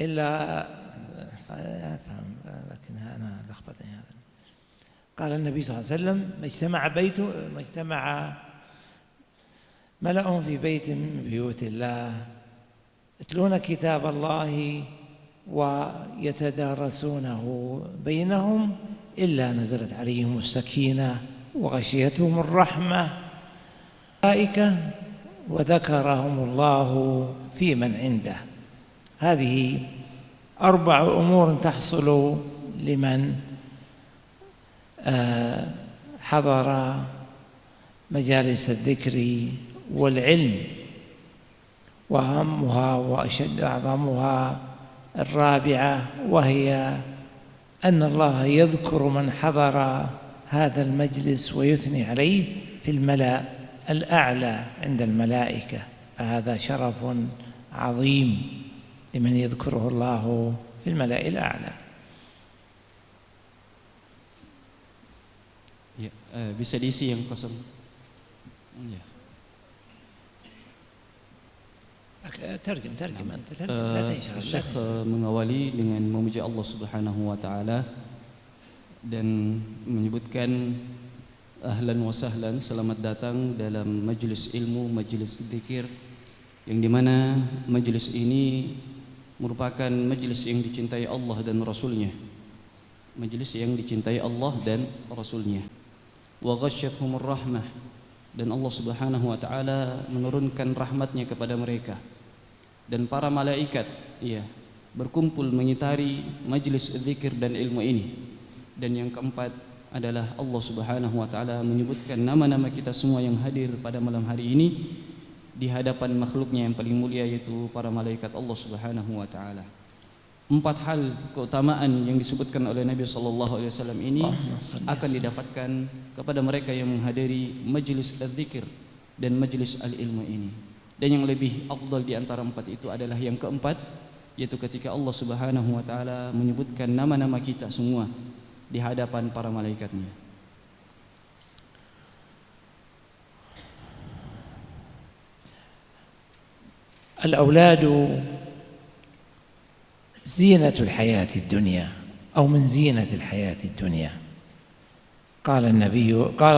إلا أفهم، لكن أنا لخبطني هذا. قال النبي صلى الله عليه وسلم: ما اجتمع ملأ في بيت من بيوت الله يتلون كتاب الله ويتدارسونه بينهم إلا نزلت عليهم السكينة وغشيتهم الرحمة الملائكة وذكرهم الله في من عنده. هذه 4 أمور تحصل لمن حضر مجالس الذكر والعلم، وأهمها وأشد أعظمها 4، وهي أن الله يذكر من حضر هذا المجلس ويثني عليه في الملأ الأعلى عند الملائكة، فهذا شرف عظيم لمن يذكره الله في الملأ الأعلى. Ya, bisa diisi yang kosong. Ya. ترجم أنت لا تنشغل. Syekh mengawali dengan memuji Allah Subhanahu wa taala dan menyebutkan ahlan wa sahlan, selamat datang dalam majelis ilmu, majelis zikir, yang dimana majelis ini merupakan majelis yang dicintai Allah dan Rasulnya, majelis yang dicintai Allah dan Rasulnya. Wa ghasyyathumur rahmah, dan Allah Subhanahu wa taala menurunkan rahmatnya kepada mereka, dan para malaikat berkumpul mengitari majelis zikir dan ilmu ini. Dan yang keempat adalah Allah Subhanahu wa taala menyebutkan nama-nama kita semua yang hadir pada malam hari ini di hadapan makhluknya yang paling mulia, yaitu para malaikat Allah Subhanahu wa taala. 4 hal keutamaan yang disebutkan oleh Nabi SAW ini akan didapatkan kepada mereka yang menghadiri majelis al-dzikir dan majelis al-ilmu ini. Dan yang lebih afdal di antara 4 itu adalah yang keempat, yaitu ketika Allah Subhanahu wa taala menyebutkan nama-nama kita semua di hadapan para malaikatnya. الأولاد زينة الحياة الدنيا أو من زينة الحياة الدنيا. قال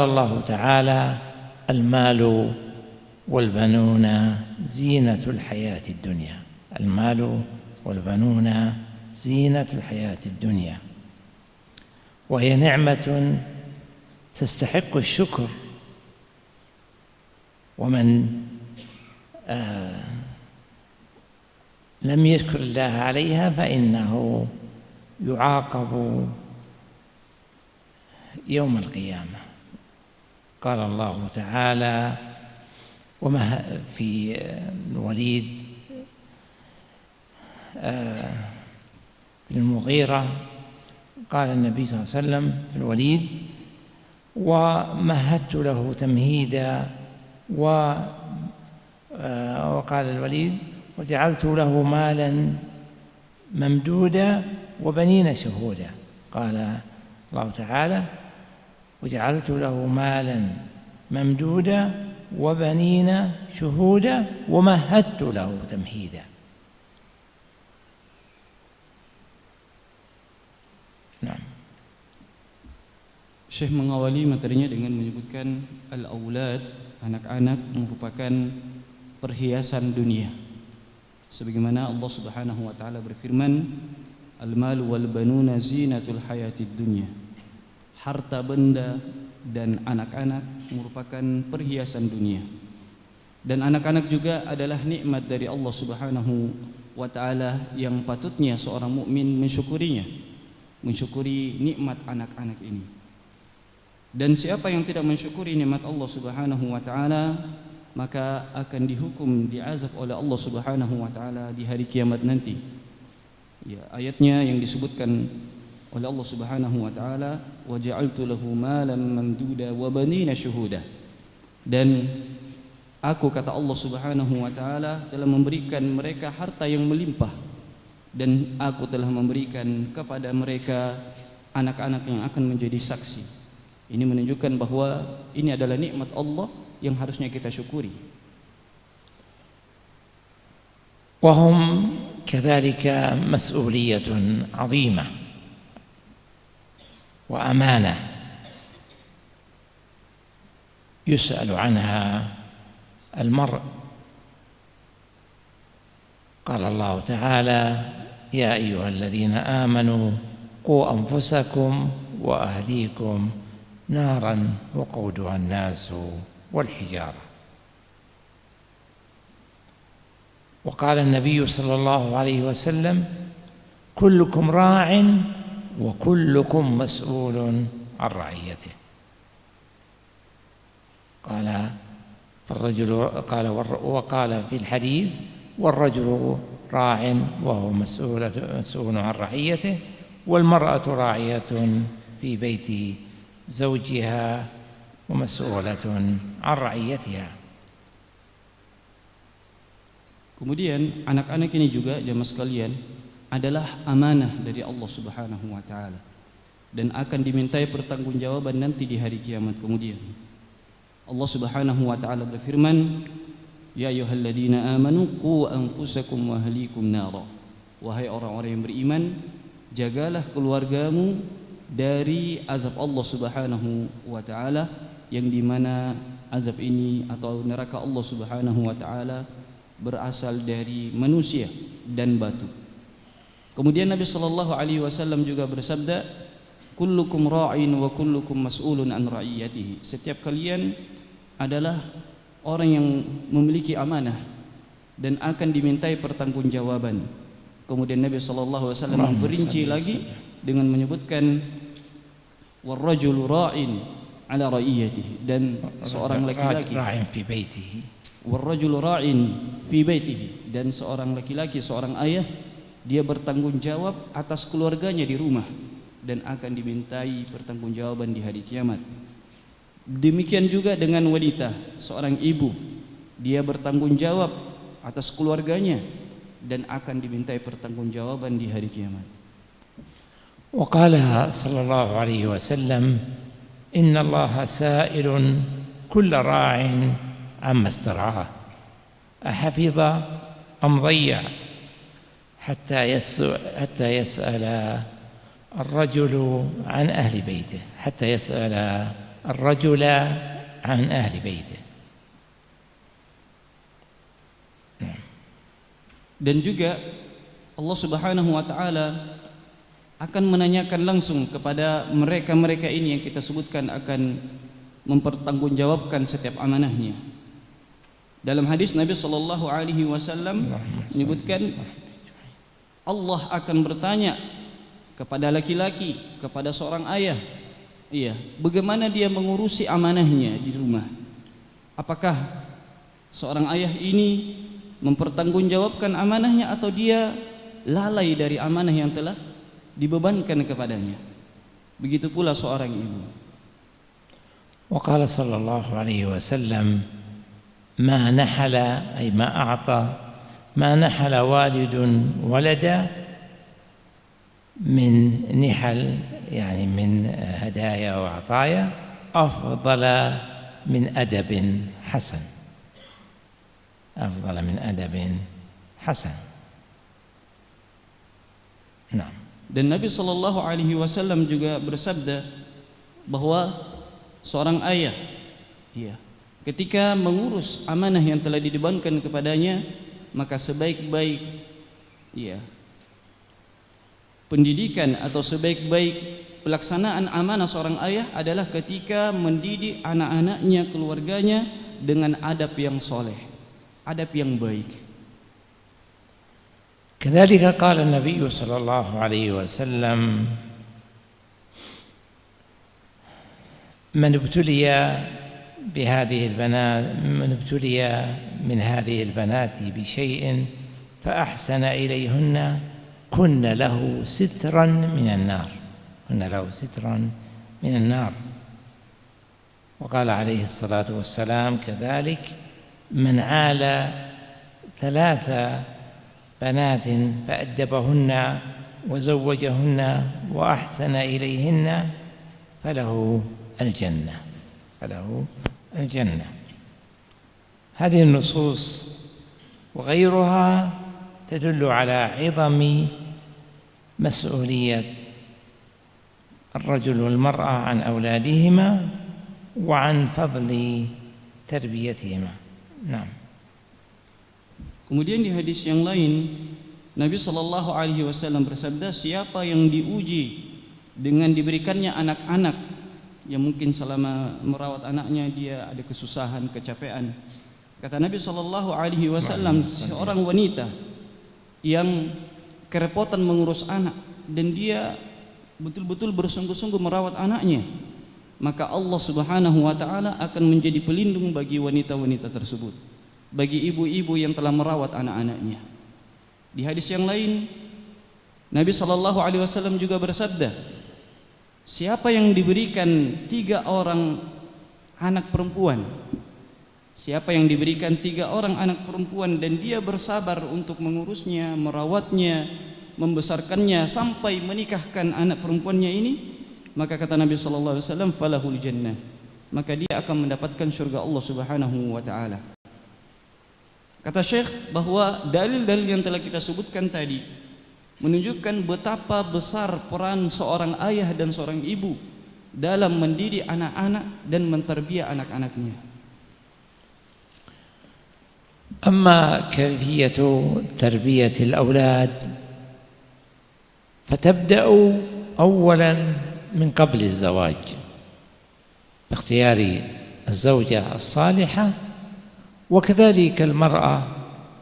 الله تعالى: المال والبنون زينة الحياة الدنيا. المال والبنون زينة الحياة الدنيا، وهي نعمة تستحق الشكر، ومن لم يشكر الله عليها فإنه يعاقب يوم القيامة. قال الله تعالى وما في الوليد في المغيرة، قال النبي صلى الله عليه وسلم في الوليد: ومهدت له تمهيدا، وقال الوليد: وجعلت له مالا ممدودا وبنين شهودا. قال الله تعالى: وجعلت له مالا ممدودا وبنين شهودا ومهدت له تمهيدا. نعم. Syekh mengawali materinya dengan menyebutkan al-aulad, anak-anak merupakan perhiasan dunia. Sebagaimana Allah Subhanahu wa taala berfirman, al-malu wal banuna zinatul hayatid dunya. Harta benda dan anak-anak merupakan perhiasan dunia. Dan anak-anak juga adalah nikmat dari Allah Subhanahu wa taala yang patutnya seorang mukmin mensyukurinya, mensyukuri nikmat anak-anak ini. Dan siapa yang tidak mensyukuri nikmat Allah Subhanahu wa taala, maka akan dihukum, diazab oleh Allah Subhanahu wa taala di hari kiamat nanti. Ya, ayatnya yang disebutkan oleh Allah Subhanahu wa taala, wa ja'altu lahu malan mamduda wa banina syuhuda. Dan aku, kata Allah Subhanahu wa taala, telah memberikan mereka harta yang melimpah, dan aku telah memberikan kepada mereka anak-anak yang akan menjadi saksi. Ini menunjukkan bahwa ini adalah nikmat Allah yang harusnya kita syukuri. وهم كذلك مسؤولية عظيمة وأمانة يسأل عنها المرء. قال الله تعالى: يا أيها الذين آمنوا قوا أنفسكم وأهليكم نارا وقودها الناس والحجارة. وقال النبي صلى الله عليه وسلم: كلكم راع وكلكم مسؤول عن رعيته. وقال في الحديث: والرجل راع وهو مسؤول عن رعيته، والمرأة راعية في بيت زوجها ومسؤولة عن رعيتها. Kemudian anak-anak ini juga jamaah sekalian adalah amanah dari Allah Subhanahu wa taala dan akan dimintai pertanggungjawaban nanti di hari kiamat kemudian. Allah Subhanahu wa taala berfirman, ya ayyuhalladzina amanu qu anfusakum wa ahlikum nara. Wahai orang-orang yang beriman, jagalah keluargamu dari azab Allah Subhanahu wa taala, yang dimana azab ini atau neraka Allah Subhanahu wa taala berasal dari manusia dan batu. Kemudian Nabi sallallahu alaihi wasallam juga bersabda, kullukum ra'in wa kullukum mas'ulun an ra'iyatihi. Setiap kalian adalah orang yang memiliki amanah dan akan dimintai pertanggungjawaban. Kemudian Nabi sallallahu alaihi wasallam memperinci lagi dengan menyebutkan warrajulu ra'in ala ra'iyatihi, dan seorang laki-laki ra'in fi baitihi, warrajulu ra'in fi baitihi, dan seorang laki-laki, seorang ayah, dia bertanggung jawab atas keluarganya di rumah dan akan dimintai pertanggungjawaban di hari kiamat. Demikian juga dengan wanita, seorang ibu, dia bertanggung jawab atas keluarganya dan akan dimintai pertanggungjawaban di hari kiamat. Wa qala sallallahu alaihi wasallam, inna Allah sa'ilun kulla ra'in amma istar'ah ahafidha am dhayya hatta yas'ala الرجل عن أهل بيته حتى يسأل الرجل عن أهل بيته. Dan juga Allah Subhanahu wa taala akan menanyakan langsung kepada mereka-mereka ini yang kita sebutkan akan mempertanggungjawabkan setiap amanahnya. Dalam hadis Nabi sallallahu alaihi wasallam menyebutkan Allah akan bertanya kepada laki-laki, kepada seorang ayah, bagaimana dia mengurusi amanahnya di rumah. Apakah seorang ayah ini mempertanggungjawabkan amanahnya atau dia lalai dari amanah yang telah dibebankan kepadanya. Begitu pula seorang ibu. Wa qala sallallahu alaihi wasallam, ma nahala ay ma a'ta ma nahala walidun walada من نحل يعني من هدايا وعطايا أفضل من أدب حسن أفضل من أدب حسن. نعم. Dan Nabi sallallahu alaihi wasallam juga bersabda bahwa seorang ayah ketika mengurus amanah yang telah dibebankan kepadanya, maka sebaik-baik pendidikan atau sebaik-baik pelaksanaan amanah seorang ayah adalah ketika mendidik anak-anaknya, keluarganya dengan adab yang soleh, adab yang baik. كذلك قال النبي صلى الله عليه وسلم من ابتلي من هذه البنات بشيء فأحسن إليهن كن له سترا من النار وقال عليه الصلاة والسلام كذلك من عال 3 بنات فأدبهن وزوجهن وأحسن إليهن فله الجنة. هذه النصوص وغيرها تدل على عظم مسؤولية الرجل والمرأة عن أولادهما وعن فضل تربيتهما. نعم. Kemudian di hadis yang lain Nabi sallallahu alaihi wasallam bersabda, siapa yang diuji dengan diberikannya anak-anak yang mungkin selama merawat anaknya dia ada kesusahan, kecapean. Kata Nabi sallallahu alaihi wasallam, seorang wanita yang kerepotan mengurus anak dan dia betul-betul bersungguh-sungguh merawat anaknya, maka Allah Subhanahu wa taala akan menjadi pelindung bagi wanita-wanita tersebut, bagi ibu-ibu yang telah merawat anak-anaknya. Di hadis yang lain Nabi sallallahu alaihi wasallam juga bersabda, siapa yang diberikan 3 orang anak perempuan, siapa yang diberikan 3 orang anak perempuan dan dia bersabar untuk mengurusnya, merawatnya, membesarkannya sampai menikahkan anak perempuannya ini, maka kata Nabi sallallahu alaihi wasallam, falahul jannah, maka dia akan mendapatkan surga Allah Subhanahu wa taala. Kata Syekh bahwa dalil-dalil yang telah kita sebutkan tadi menunjukkan betapa besar peran seorang ayah dan seorang ibu dalam mendidik anak-anak dan menterbiah anak-anaknya. أما كيفية تربية الأولاد فتبدأ أولا من قبل الزواج باختيار الزوجة الصالحة، وكذلك المرأة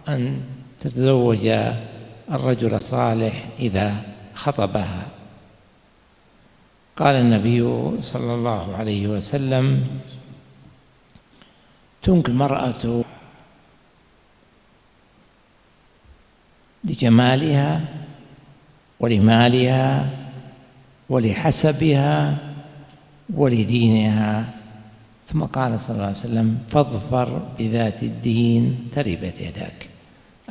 أن تتزوج الرجل الصالح إذا خطبها. قال النبي صلى الله عليه وسلم تنكح المرأة لجمالها ولمالها ولحسبها ولدينها، ثم قال صلى الله عليه وسلم فاظفر بذات الدين تربت يداك،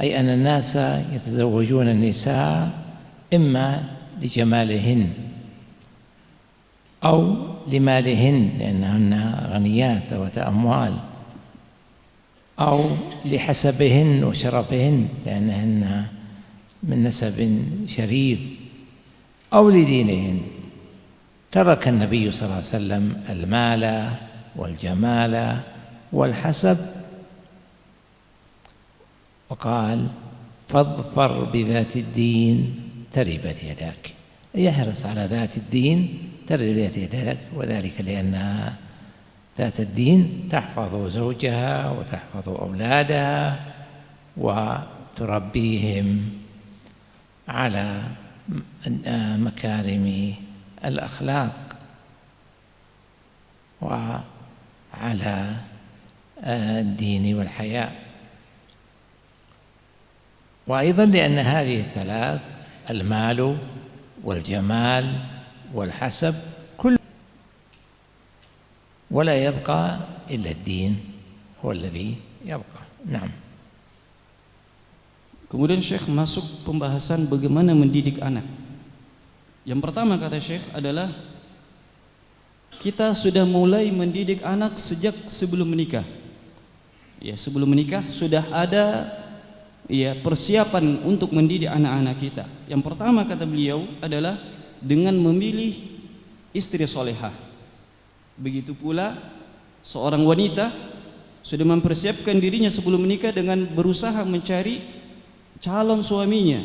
أي أن الناس يتزوجون النساء إما لجمالهن أو لمالهن لأنهن غنيات ذوات أموال، أو لحسبهن وشرفهن لأنهن من نسب شريف، أو لدينهن. ترك النبي صلى الله عليه وسلم المال والجمال والحسب وقال فاظفر بذات الدين تربت يداك، يحرص على ذات الدين تربت يداك، وذلك لأن ذات الدين تحفظ زوجها وتحفظ أولادها وتربيهم على مكارم الأخلاق وعلى الدين والحياء. وأيضا لأن هذه الثلاث المال والجمال والحسب كل ولا يبقى إلا الدين هو الذي يبقى. نعم. Kemudian Syekh masuk pembahasan bagaimana mendidik anak. Yang pertama kata Syekh adalah kita sudah mulai mendidik anak sejak sebelum menikah. Ya, sebelum menikah sudah ada ya persiapan untuk mendidik anak-anak kita. Yang pertama kata beliau adalah dengan memilih istri solehah. Begitu pula seorang wanita sudah mempersiapkan dirinya sebelum menikah dengan berusaha mencari calon suaminya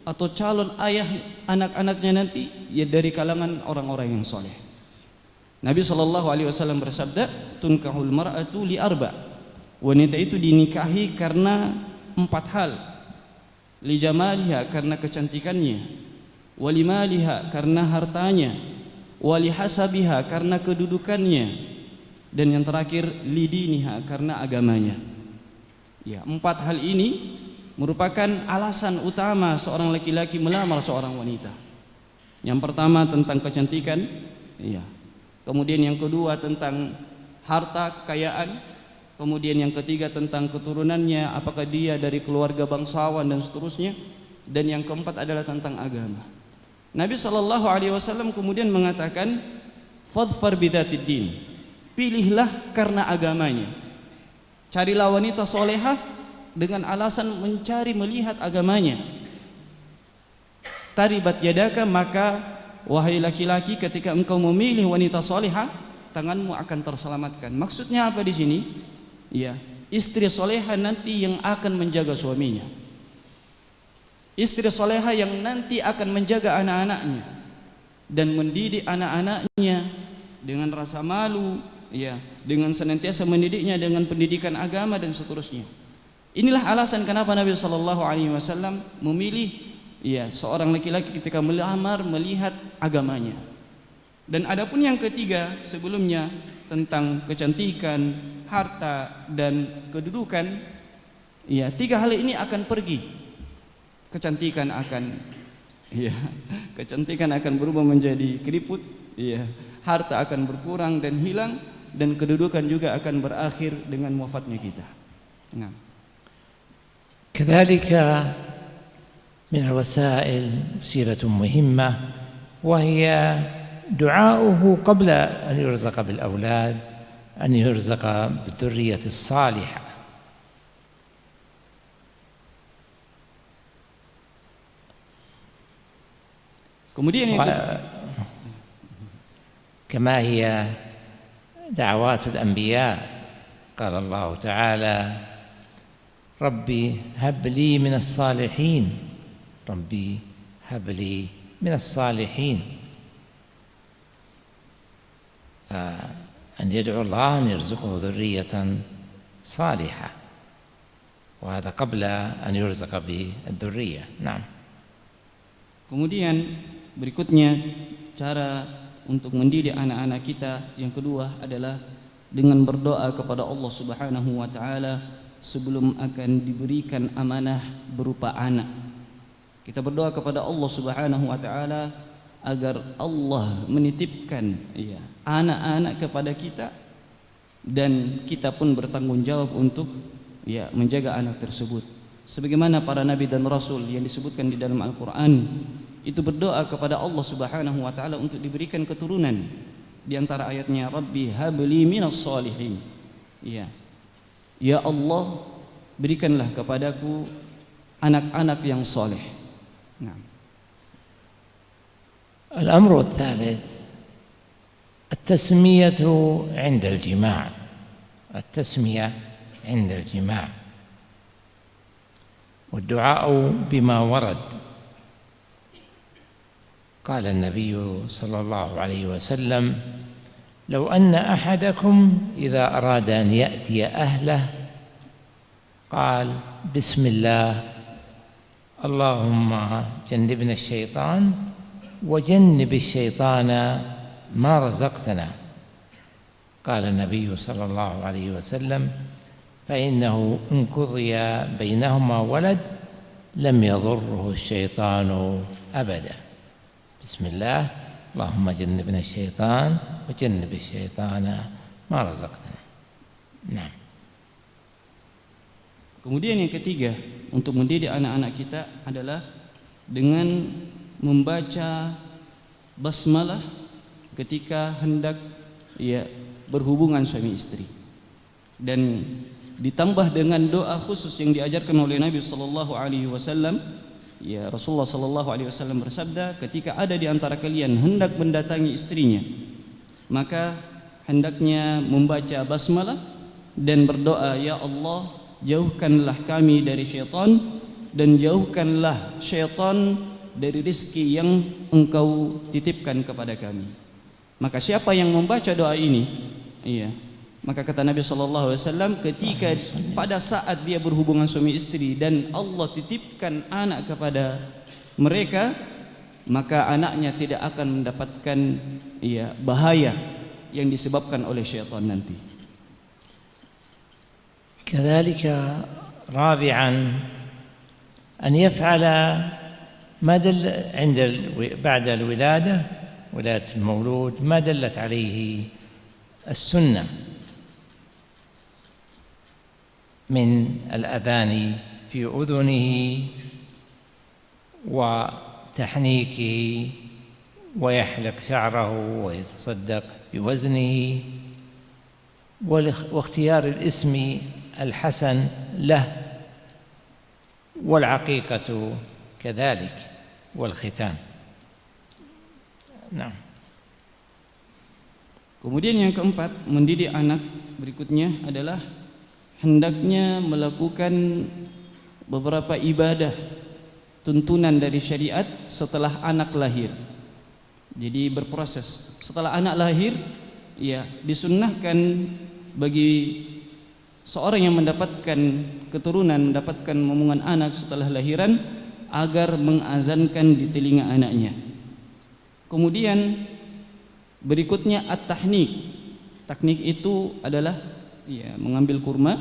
atau calon ayah anak-anaknya nanti ya dari kalangan orang-orang yang soleh. Nabi SAW bersabda, tunkahul mar'atu li arba', wanita itu dinikahi karena 4 hal. Li jamaliha, karena kecantikannya, wali maliha, karena hartanya, wali hasabiha, karena kedudukannya, dan yang terakhir li diniha, karena agamanya. Ya, 4 hal ini merupakan alasan utama seorang laki-laki melamar seorang wanita. Yang pertama tentang kecantikan, iya. Kemudian yang kedua tentang harta kekayaan, kemudian yang ketiga tentang keturunannya, apakah dia dari keluarga bangsawan dan seterusnya, dan yang keempat adalah tentang agama. Nabi SAW kemudian mengatakan, fadfar bidzatid din, pilihlah karena agamanya. Carilah wanita solehah dengan alasan mencari melihat agamanya. Taribat yadaka, maka wahai laki-laki, ketika engkau memilih wanita salihah, tanganmu akan terselamatkan. Maksudnya apa di sini? Ya, istri salihah nanti yang akan menjaga suaminya. Istri salihah yang nanti akan menjaga anak-anaknya dan mendidik anak-anaknya dengan rasa malu, ya, dengan senantiasa mendidiknya dengan pendidikan agama dan seterusnya. Inilah alasan kenapa Nabi sallallahu alaihi wasallam memilih seorang laki-laki ketika melamar melihat agamanya. Dan adapun yang ketiga sebelumnya tentang kecantikan, harta dan kedudukan, tiga hal ini akan pergi. Kecantikan akan berubah menjadi keriput, harta akan berkurang dan hilang, dan kedudukan juga akan berakhir dengan wafatnya kita. Nah. كذلك من الوسائل وسيلة مهمة وهي دعاؤه قبل أن يرزق بالأولاد أن يرزق بالذرية الصالحة. Kemudian yang كما هي دعوات الأنبياء قال الله تعالى ربي هب لي من الصالحين ربي هب لي من الصالحين، فأن يدعو الله أن يرزقه ذرية صالحة، وهذا قبل أن يرزق بالذرية. نعم. Kemudian berikutnya cara untuk mendidik anak-anak kita yang kedua adalah dengan berdoa kepada Allah Subhanahu wa taala sebelum akan diberikan amanah berupa anak. Kita berdoa kepada Allah Subhanahu wa taala agar Allah menitipkan anak-anak kepada kita, dan kita pun bertanggung jawab untuk menjaga anak tersebut. Sebagaimana para nabi dan rasul yang disebutkan di dalam Al-Qur'an itu berdoa kepada Allah Subhanahu wa taala untuk diberikan keturunan. Di antara ayatnya, Rabbi habli minas salihin. Ya Allah, berikanlah kepadaku anak-anak yang saleh. Nah. الأمر الثالث التسمية عند الجماع. التسمية عند الجماع والدعاء بما ورد. قال النبي صلى الله عليه وسلم لو أن أحدكم إذا أراد أن يأتي أهله قال بسم الله اللهم جنبنا الشيطان وجنب الشيطان ما رزقتنا، قال النبي صلى الله عليه وسلم فإنه إن قضي بينهما ولد لم يضره الشيطان أبدا. بسم الله اللهم جنبنا الشيطان وجنب الشيطان ما رزقتنا. Nah. Kemudian yang ketiga untuk mendidik anak-anak kita adalah dengan membaca basmalah ketika hendak berhubungan suami istri, dan ditambah dengan doa khusus yang diajarkan oleh Nabi sallallahu alaihi wasallam. Rasulullah sallallahu alaihi wasallam bersabda, ketika ada di antara kalian hendak mendatangi istrinya, maka hendaknya membaca basmalah dan berdoa, ya Allah, jauhkanlah kami dari syaitan dan jauhkanlah syaitan dari rizki yang engkau titipkan kepada kami. Maka siapa yang membaca doa ini, maka kata Nabi SAW, ketika pada saat dia berhubungan suami istri dan Allah titipkan anak kepada mereka, maka anaknya tidak akan mendapatkan bahaya yang disebabkan oleh syaitan nanti. كذلك رابعا أن يفعل ما دل بعد الولادة، ولادة المولود، ما دلت عليه السنة من الأذان في أذنه وتحنيكه ويحلق شعره ويتصدق بوزنه واختيار الاسم الحسن له والعقيقة كذلك والختان. Nah. Kemudian yang keempat, mendidik anak berikutnya adalah hendaknya melakukan beberapa ibadah tuntunan dari syariat setelah anak lahir. Jadi berproses. Setelah anak lahir, ya disunnahkan bagi seorang yang mendapatkan keturunan, mendapatkan momongan anak setelah lahiran agar mengazankan di telinga anaknya. Kemudian berikutnya at-tahnik. Tahnik itu adalah ya mengambil kurma,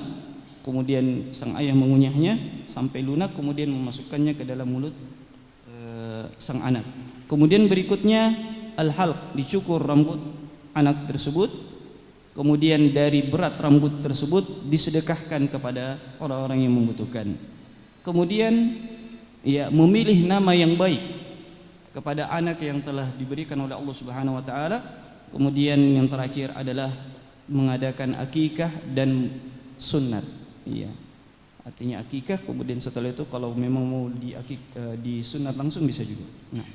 kemudian sang ayah mengunyahnya sampai lunak, kemudian memasukkannya ke dalam mulut sang anak. Kemudian berikutnya al-halq, dicukur rambut anak tersebut. Kemudian dari berat rambut tersebut disedekahkan kepada orang-orang yang membutuhkan. Kemudian ya memilih nama yang baik kepada anak yang telah diberikan oleh Allah Subhanahu wa taala. Kemudian yang terakhir adalah mengadakan akikah dan sunat. Iya. Artinya akikah, kemudian setelah itu kalau memang mau di sunat langsung bisa juga. Nah.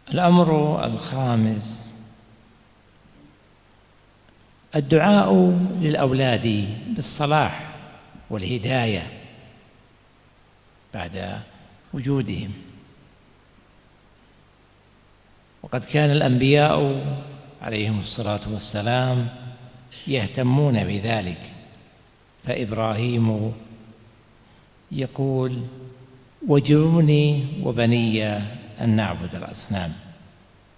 الأمر الخامس الدعاء للأولاد بالصلاح والهداية بعد وجودهم. وقد كان الأنبياء عليهم الصلاة والسلام يهتمون بذلك، فإبراهيم يقول واجنبني وبني أن نعبد الأصنام،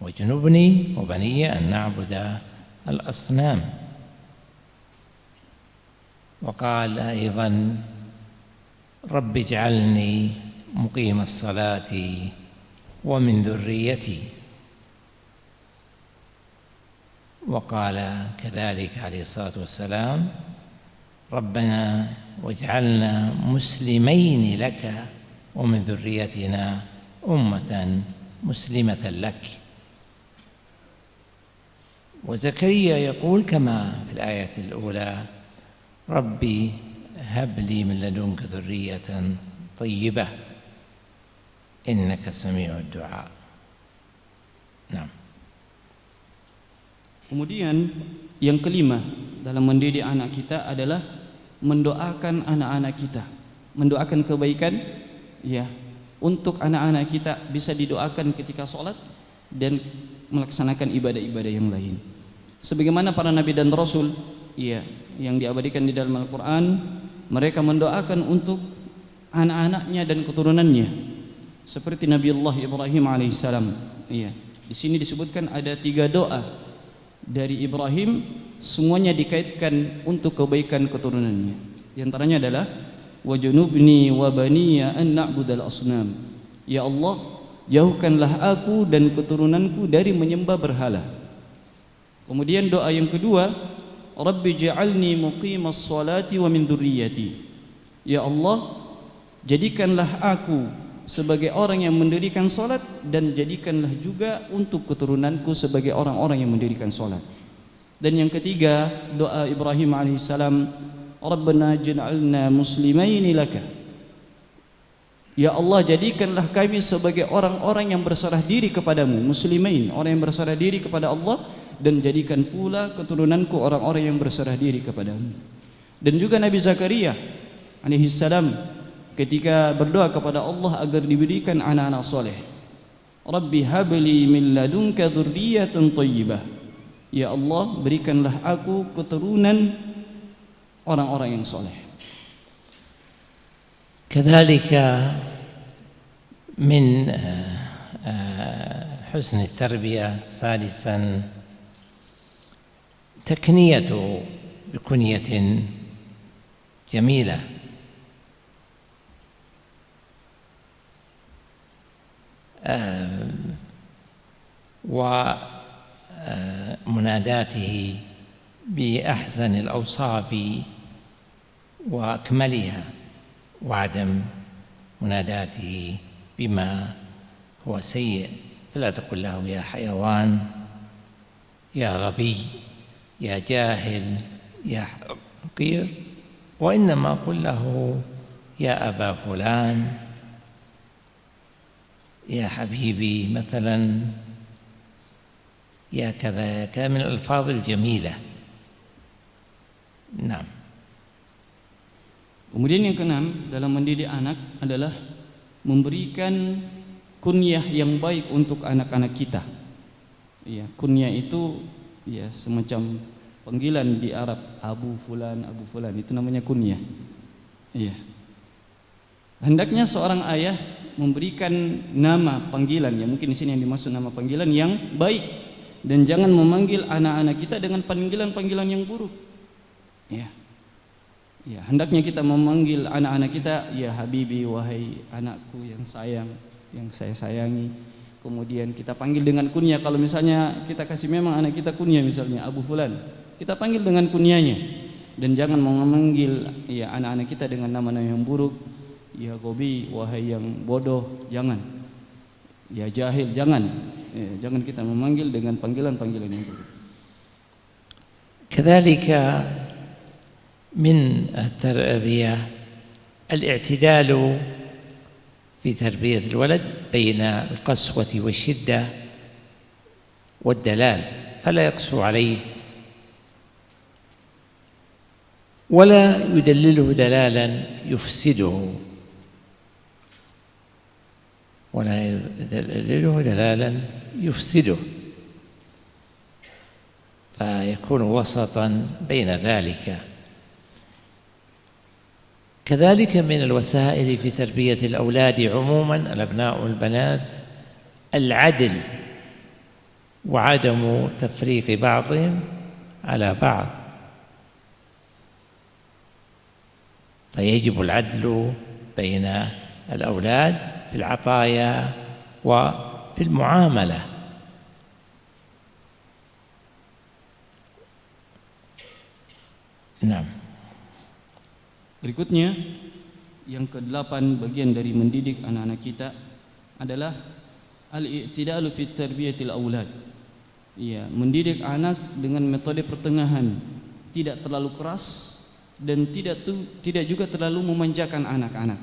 واجنبني وبني أن نعبد الأصنام. وقال أيضا رب اجعلني مقيم الصلاة ومن ذريتي. وقال كذلك عليه الصلاة والسلام ربنا واجعلنا مسلمين لك ومن ذريتنا أمة مسلمة لك. وزكريا يقول كما في الآية الأولى ربي هب لي من لدنك ذرية طيبة إنك سميع الدعاء. نعم. Kemudian yang kelima dalam mendidik anak kita adalah mendoakan anak-anak kita, mendoakan kebaikan ya untuk anak-anak kita, bisa didoakan ketika sholat dan melaksanakan ibadah-ibadah yang lain. Sebagaimana para nabi dan rasul ya yang diabadikan di dalam Al-Qur'an, mereka mendoakan untuk anak-anaknya dan keturunannya. Seperti Nabi Allah Ibrahim alaihissalam. Ya, di sini disebutkan ada 3 doa dari Ibrahim, semuanya dikaitkan untuk kebaikan keturunannya. Di antaranya adalah wajnubni wa baniya an na'budal asnam. Ya Allah, jauhkanlah aku dan keturunanku dari menyembah berhala. Kemudian doa yang kedua, Rabbi ja'alni muqimas salati wa min dzurriyyati. Ya Allah, jadikanlah aku sebagai orang yang mendirikan salat dan jadikanlah juga untuk keturunanku sebagai orang-orang yang mendirikan salat. Dan yang ketiga, doa Ibrahim alaihissalam, Rabbana ij'alna muslimaini laka. Ya Allah, jadikanlah kami sebagai orang-orang yang berserah diri kepadamu, muslimain, orang yang berserah diri kepada Allah, dan jadikan pula keturunanku orang-orang yang berserah diri kepadamu. Dan juga Nabi Zakaria alaihissalam ketika berdoa kepada Allah agar diberikan anak-anak soleh, Rabbi habli min ladunka dzurriyyatan thayyibah. Ya Allah, berikanlah aku keturunan orang-orang yang soleh. كذلك من حسن التربية سادسا تكنية بكنية جميلة، ومناداته بأحسن الأوصاف وأكملها، وعدم مناداته بما هو سيء. فلا تقل له يا حيوان، يا غبي، يا جاهل، يا حقير، وإنما قل له يا أبا فلان، يا حبيبي مثلا، يا كذا كذا من الألفاظ الجميلة. نعم. Kemudian yang keenam dalam mendidik anak adalah memberikan kunyah yang baik untuk anak-anak kita. Ya, kunyah itu ya semacam panggilan di Arab, Abu Fulan, Abu Fulan, itu namanya kunyah. Iya. Hendaknya seorang ayah memberikan nama panggilan, ya mungkin di sini yang dimaksud nama panggilan yang baik, dan jangan memanggil anak-anak kita dengan panggilan-panggilan yang buruk. Ya. Ya, hendaknya kita memanggil anak-anak kita, ya Habibi, wahai anakku yang sayang, yang saya sayangi. Kemudian kita panggil dengan kunyah. Kalau misalnya kita kasih memang anak kita kunyah, misalnya Abu Fulan, kita panggil dengan kunyahnya. Dan jangan memanggil ya anak-anak kita dengan nama-nama yang buruk. Ya Gobi, wahai yang bodoh, jangan. Ya jahil, jangan. Ya, jangan kita memanggil dengan panggilan-panggilan yang buruk. كذلك من التربية الاعتدال في تربية الولد بين القسوة والشدة والدلال، فلا يقسو عليه ولا يدلله دلالا يفسده، ولا يدلله دلالا يفسده، فيكون وسطا بين ذلك. كذلك من الوسائل في تربية الأولاد عموما الأبناء والبنات العدل وعدم تفريق بعضهم على بعض، فيجب العدل بين الأولاد في العطايا وفي المعاملة. نعم. Berikutnya, yang ke-8 bagian dari mendidik anak-anak kita adalah al-i'tidalu fi tarbiyatil aulad. Ya, mendidik anak dengan metode pertengahan, tidak terlalu keras dan tidak juga terlalu memanjakan anak-anak.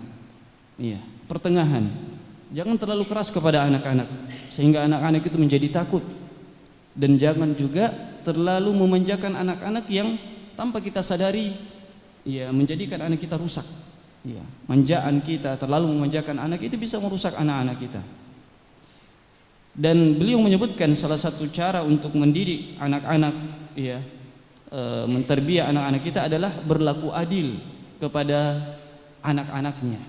Iya, pertengahan. Jangan terlalu keras kepada anak-anak sehingga anak-anak itu menjadi takut, dan jangan juga terlalu memanjakan anak-anak yang tanpa kita sadari ya menjadikan anak kita rusak. Ya, manjaan kita, terlalu memanjakan anak itu bisa merusak anak-anak kita. Dan beliau menyebutkan salah satu cara untuk mendidik anak-anak, ya, menterbiah anak-anak kita adalah berlaku adil kepada anak-anaknya.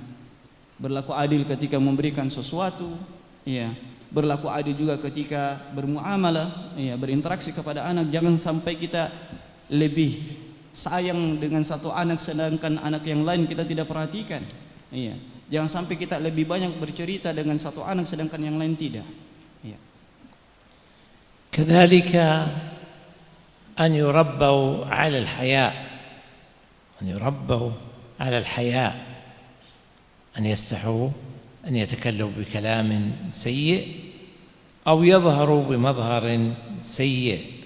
Berlaku adil ketika memberikan sesuatu, ya. Berlaku adil juga ketika bermuamalah, ya, berinteraksi kepada anak. Jangan sampai kita lebih sayang dengan satu anak sedangkan anak yang lain kita tidak perhatikan. Iya. Jangan sampai kita lebih banyak bercerita dengan satu anak sedangkan yang lain tidak. Iya. كذلك أن يربوا على الحياء، أن يربوا على الحياء، أن يستحوا أن يتكلموا بكلام سيء أو يظهروا بمظهر سيء،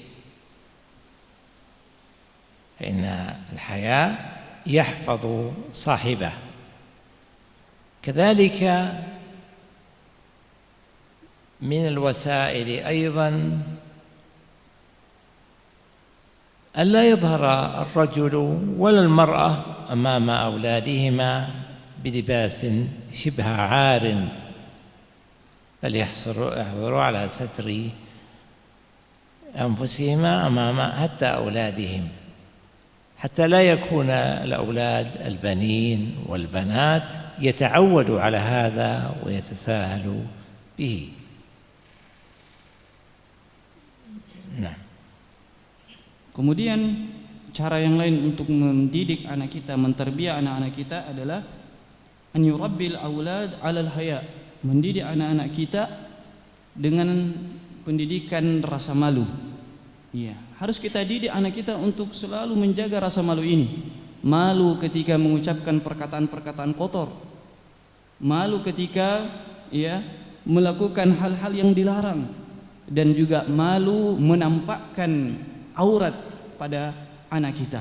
فإن الحياء يحفظ صاحبه. كذلك من الوسائل أيضا ألا يظهر الرجل ولا المرأة أمام أولادهما بلباس شبه عار، بل يحضروا على ستر أنفسهما أمام حتى أولادهم، حتى لا يكون الأولاد البنين والبنات يتعودوا على هذا ويتساهلوا به. Nah. Kemudian cara yang lain untuk mendidik anak kita, menterbiah anak-anak kita adalah an yurabbil aulad 'alal haya, mendidik anak-anak kita dengan pendidikan rasa malu. Iya, harus kita didik anak kita untuk selalu menjaga rasa malu ini. Malu ketika mengucapkan perkataan-perkataan kotor. Malu ketika ya melakukan hal-hal yang dilarang, dan juga malu menampakkan aurat pada anak kita.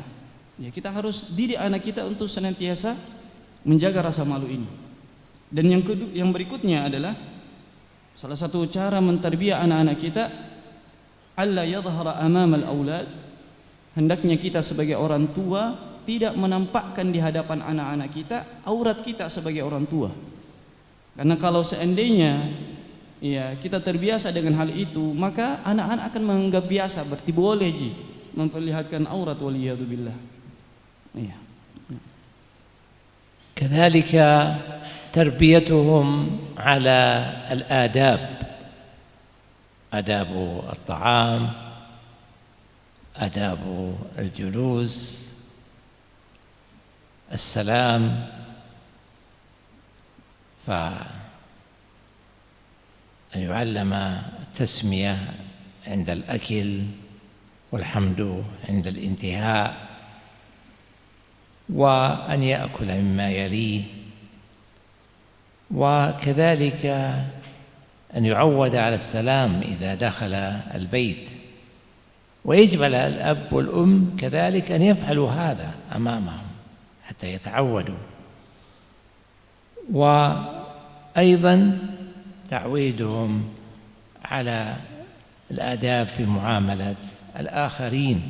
Ya, kita harus didik anak kita untuk senantiasa menjaga rasa malu ini. Dan yang berikutnya adalah salah satu cara mentarbiah anak-anak kita, alla yadhhara amama al-aulad, hendaknya kita sebagai orang tua tidak menampakkan di hadapan anak-anak kita aurat kita sebagai orang tua. Karena kalau seandainya ya kita terbiasa dengan hal itu, maka anak-anak akan menganggap biasa, berarti boleh memperlihatkan aurat, waliyadzubillah. Iya. كذلك تربيتهم على الآداب، آداب الطعام، آداب الجلوس، السلام، فأن يعلم التسمية عند الأكل والحمد عند الانتهاء، وأن يأكل مما يليه، وكذلك أن يعود على السلام إذا دخل البيت، ويجب على الأب والأم كذلك أن يفعلوا هذا أمامهم حتى يتعودوا. وأيضا تعويدهم على الآداب في معاملة الآخرين،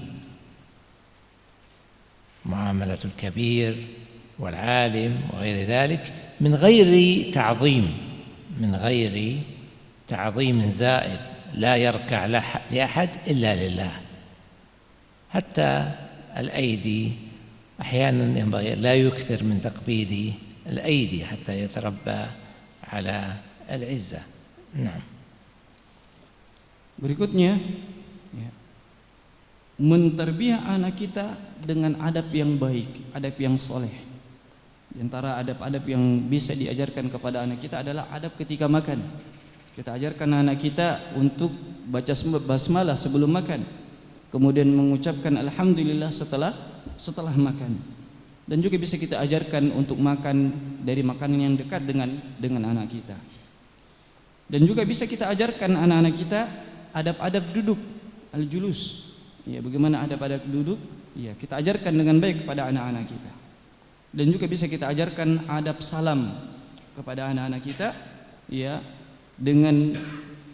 معاملة الكبير والعالم وغير ذلك، من غير تعظيم زائد، لا يركع لأحد إلا لله. حتى الأيدي أحيانا ينبغي لا يكثر من تقبيل الأيدي حتى يتربى على العزة. نعم. Berikutnya, mentarbiah anak kita dengan adab yang baik, adab yang soleh. Di antara adab-adab yang bisa diajarkan kepada anak kita adalah adab ketika makan. Kita ajarkan anak kita untuk baca basmalah sebelum makan, kemudian mengucapkan alhamdulillah setelah makan. Dan juga bisa kita ajarkan untuk makan dari makanan yang dekat dengan anak kita. Dan juga bisa kita ajarkan anak-anak kita adab-adab duduk, al-julus. Ya, bagaimana adab-adab duduk? Ya, kita ajarkan dengan baik kepada anak-anak kita. Dan juga bisa kita ajarkan adab salam kepada anak-anak kita, ya, dengan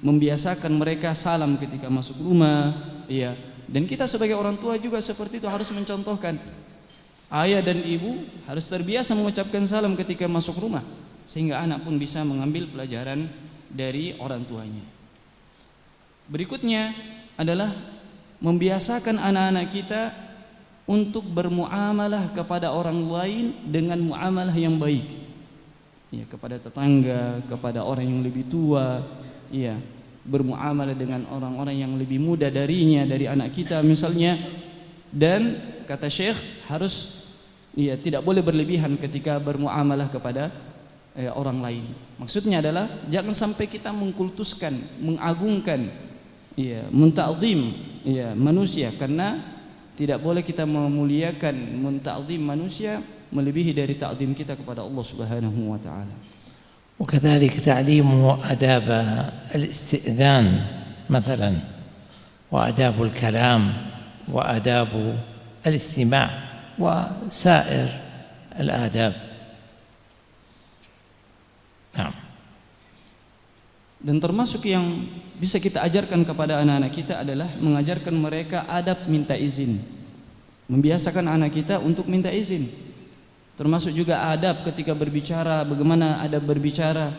membiasakan mereka salam ketika masuk rumah, ya. Dan kita sebagai orang tua juga seperti itu, harus mencontohkan. Ayah dan ibu harus terbiasa mengucapkan salam ketika masuk rumah, sehingga anak pun bisa mengambil pelajaran dari orang tuanya. Berikutnya adalah membiasakan anak-anak kita untuk bermuamalah kepada orang lain dengan muamalah yang baik. Ya, kepada tetangga, kepada orang yang lebih tua, ya, bermuamalah dengan orang-orang yang lebih muda darinya, dari anak kita misalnya. Dan kata Syekh harus, ya, tidak boleh berlebihan ketika bermuamalah kepada orang lain. Maksudnya adalah jangan sampai kita mengkultuskan, mengagungkan, ya, menta'zim, ya, manusia, karena tidak boleh kita memuliakan, menta'zim manusia melebihi dari ta'zim kita kepada Allah Subhanahu wa taala. وكذلك تعليمه آداب الاستئذان مثلا، وآداب الكلام، وآداب الاستماع، وسائر الآداب. نعم. Dan termasuk yang bisa kita ajarkan kepada anak-anak kita adalah mengajarkan mereka adab minta izin. Membiasakan anak kita untuk minta izin. Termasuk juga adab ketika berbicara, bagaimana adab berbicara.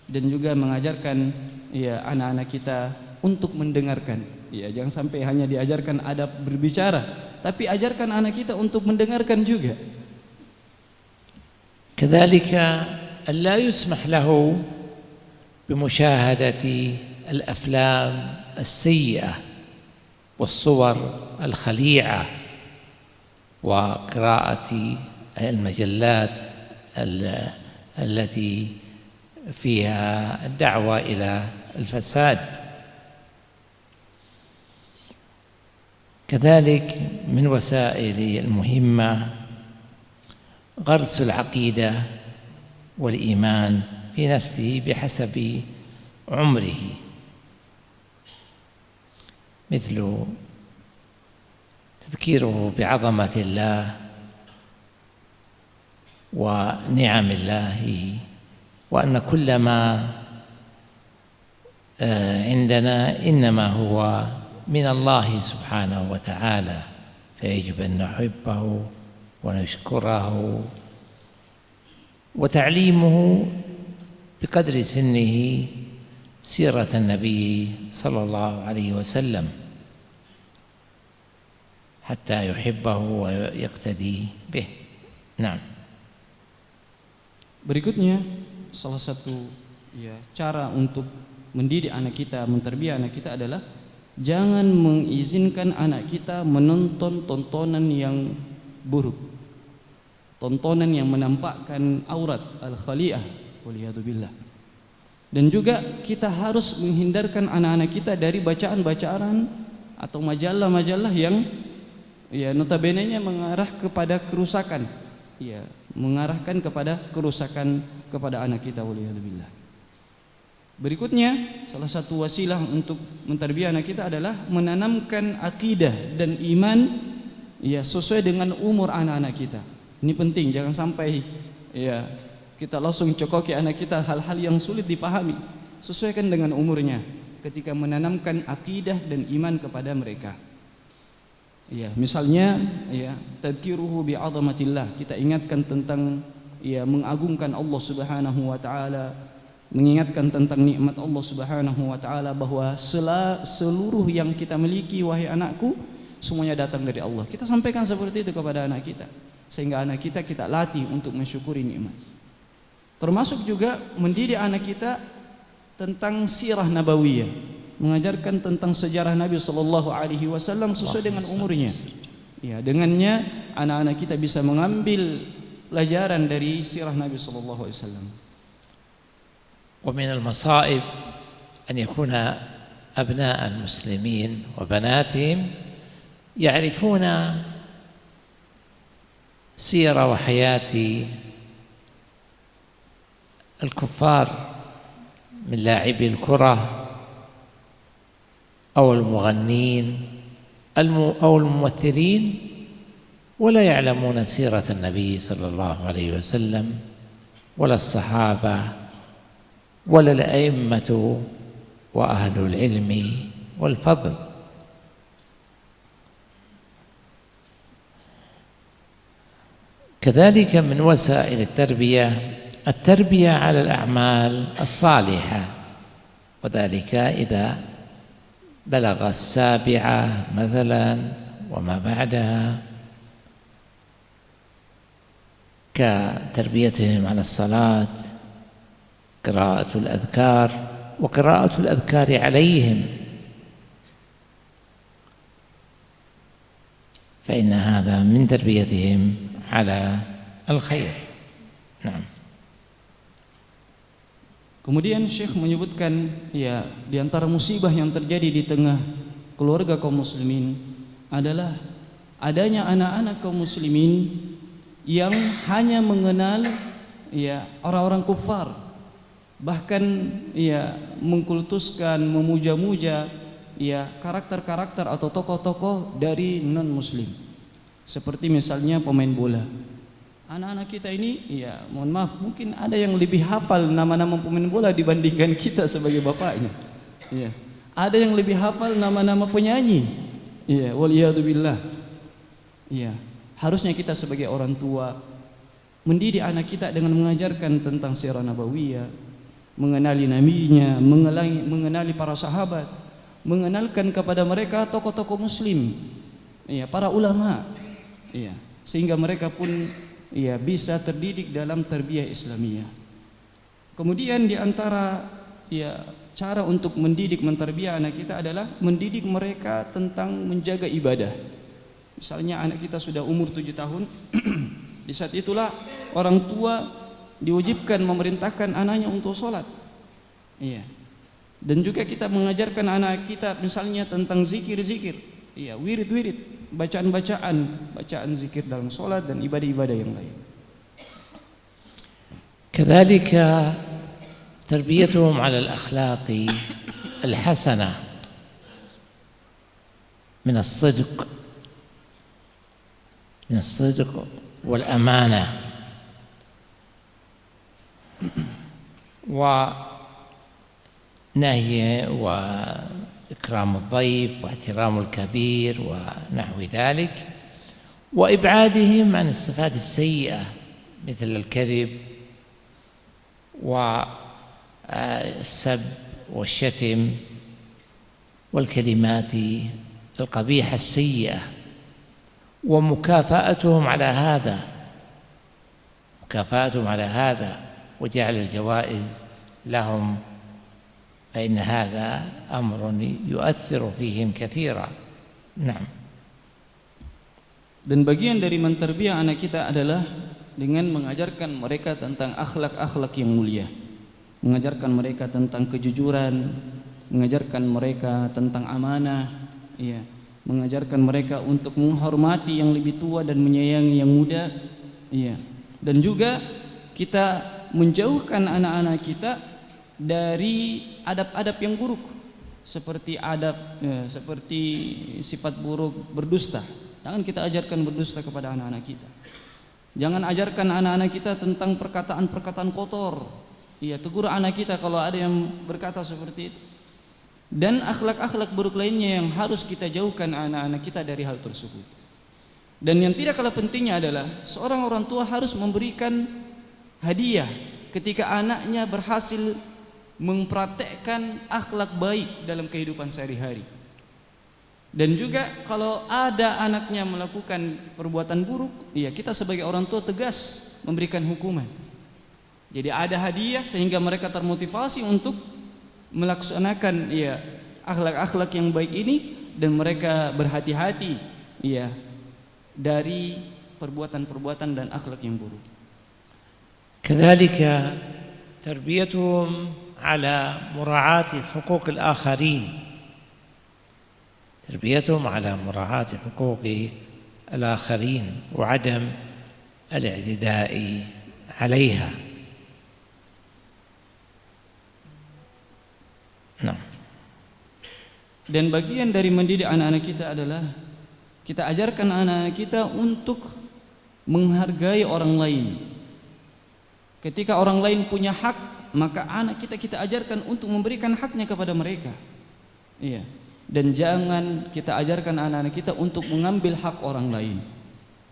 Dan juga mengajarkan, ya, anak-anak kita untuk mendengarkan. Ya, jangan sampai hanya diajarkan adab berbicara, tapi ajarkan anak kita untuk mendengarkan juga. كذلك ألا يسمح له بمشاهدة الأفلام السيئة والصور الخليعة وقراءة المجلات التي فيها الدعوة إلى الفساد. كذلك من وسائل المهمة غرس العقيدة والإيمان في نفسه بحسب عمره، مثل تذكيره بعظمة الله ونعم الله، وأن كل ما عندنا إنما هو من الله سبحانه وتعالى، فيجب أن نحبه ونشكره، وتعليمه بقدر سنه سيرة النبي صلى الله عليه وسلم حتى يحبه ويقتدي به. نعم. Berikutnya, salah satu cara untuk mendidik anak kita, menterbiah anak kita adalah jangan mengizinkan anak kita menonton tontonan yang buruk, tontonan yang menampakkan aurat al-khali'ah, waliyadzubillah. Dan juga kita harus menghindarkan anak-anak kita dari bacaan-bacaan atau majalah-majalah yang notabene-nya mengarah kepada kerusakan, mengarahkan kepada kerusakan kepada anak kita, waliyadzubillah. Berikutnya, salah satu wasilah untuk mentarbiah anak kita adalah menanamkan akidah dan iman sesuai dengan umur anak-anak kita. Ini penting, jangan sampai kita langsung cokoki anak kita hal-hal yang sulit dipahami. Sesuaikan dengan umurnya ketika menanamkan akidah dan iman kepada mereka. Misalnya tadhkiruhu bi'azamatillah, kita ingatkan tentang mengagungkan Allah Subhanahu wa taala, mengingatkan tentang nikmat Allah Subhanahu wa taala, bahwa seluruh yang kita miliki wahai anakku semuanya datang dari Allah. Kita sampaikan seperti itu kepada anak kita, sehingga anak kita latih untuk mensyukuri nikmat. Termasuk juga mendidik anak kita tentang sirah nabawiyah, mengajarkan tentang sejarah Nabi sallallahu alaihi wasallam sesuai dengan umurnya. Dengannya anak-anak kita bisa mengambil pelajaran dari sirah Nabi sallallahu alaihi wasallam. ومن المصائب أن يكون أبناء المسلمين وبناتهم يعرفون سير وحياة الكفار من لاعبي الكرة أو المغنين أو الممثلين، ولا يعلمون سيرة النبي صلى الله عليه وسلم ولا الصحابة ولا الأئمة وأهل العلم والفضل. كذلك من وسائل التربية على الأعمال الصالحة، وذلك إذا بلغ 7 مثلا وما بعدها، كتربيتهم على الصلاة، قراءة الأذكار وقراءة الأذكار عليهم، فإن هذا من تربيتهم على الخير. نعم. Kemudian Syekh menyebutkan di antara musibah yang terjadi di tengah keluarga kaum muslimin adalah adanya anak-anak kaum muslimin yang hanya mengenal orang-orang kufar, bahkan mengkultuskan, memuja-muja karakter-karakter atau tokoh-tokoh dari non muslim, seperti misalnya pemain bola. Anak-anak kita ini mohon maaf, mungkin ada yang lebih hafal nama-nama pemain bola dibandingkan kita sebagai bapaknya. Ada yang lebih hafal nama-nama penyanyi. Waliyadzubillah. Harusnya kita sebagai orang tua mendidik anak kita dengan mengajarkan tentang sirah nabawiyah, mengenali nabinya, mengenali para sahabat, mengenalkan kepada mereka tokoh-tokoh muslim, para ulama, sehingga mereka pun bisa terdidik dalam tarbiyah Islamiyah. Kemudian di antara cara untuk mendidik, mentarbiyah anak kita adalah mendidik mereka tentang menjaga ibadah. Misalnya anak kita sudah umur 7 tahun, di saat itulah orang tua diwajibkan memerintahkan anaknya untuk sholat. Dan juga kita mengajarkan anak kita misalnya tentang zikir-zikir, wirid-wirid, bacaan zikir dalam sholat dan ibadah-ibadah yang lain. كذلك تربيتهم على الأخلاق الحسنة من الصدق والأمانة ونهي وإكرام الضيف واحترام الكبير ونحو ذلك، وإبعادهم عن الصفات السيئة مثل الكذب والسب والشتم والكلمات القبيحة السيئة، ومكافأتهم على هذا وجعل الجوائز لهم، فإن هذا أمر يؤثر فيهم كثيرا. نعم. Dan bagian dari menterbiah anak kita adalah dengan mengajarkan mereka tentang akhlak-akhlak yang mulia, mengajarkan mereka tentang kejujuran, mengajarkan mereka tentang amanah, ya, mengajarkan mereka untuk menghormati yang lebih tua dan menyayangi yang muda, ya. Dan juga kita menjauhkan anak-anak kita dari adab-adab yang buruk, seperti seperti sifat buruk berdusta. Jangan kita ajarkan berdusta kepada anak-anak kita. Jangan ajarkan anak-anak kita tentang perkataan-perkataan kotor. Iya, tegur anak kita kalau ada yang berkata seperti itu. Dan akhlak-akhlak buruk lainnya yang harus kita jauhkan anak-anak kita dari hal tersebut. Dan yang tidak kalah pentingnya adalah seorang orang tua harus memberikan hadiah ketika anaknya berhasil mempraktekkan akhlak baik dalam kehidupan sehari-hari. Dan juga kalau ada anaknya melakukan perbuatan buruk, ya kita sebagai orang tua tegas memberikan hukuman. Jadi ada hadiah sehingga mereka termotivasi untuk melaksanakan ya akhlak-akhlak yang baik ini, dan mereka berhati-hati ya dari perbuatan-perbuatan dan akhlak yang buruk. كذلك تربيتهم على مراعاة حقوق الآخرين، تربيتهم على مراعاة حقوق الآخرين وعدم الاعتداء عليها. نعم. Dan bagian dari mendidik anak-anak kita adalah kita ajarkan anak-anak kita untuk menghargai orang lain. Ketika orang lain punya hak, maka anak kita ajarkan untuk memberikan haknya kepada mereka. Iya. Dan jangan kita ajarkan anak-anak kita untuk mengambil hak orang lain.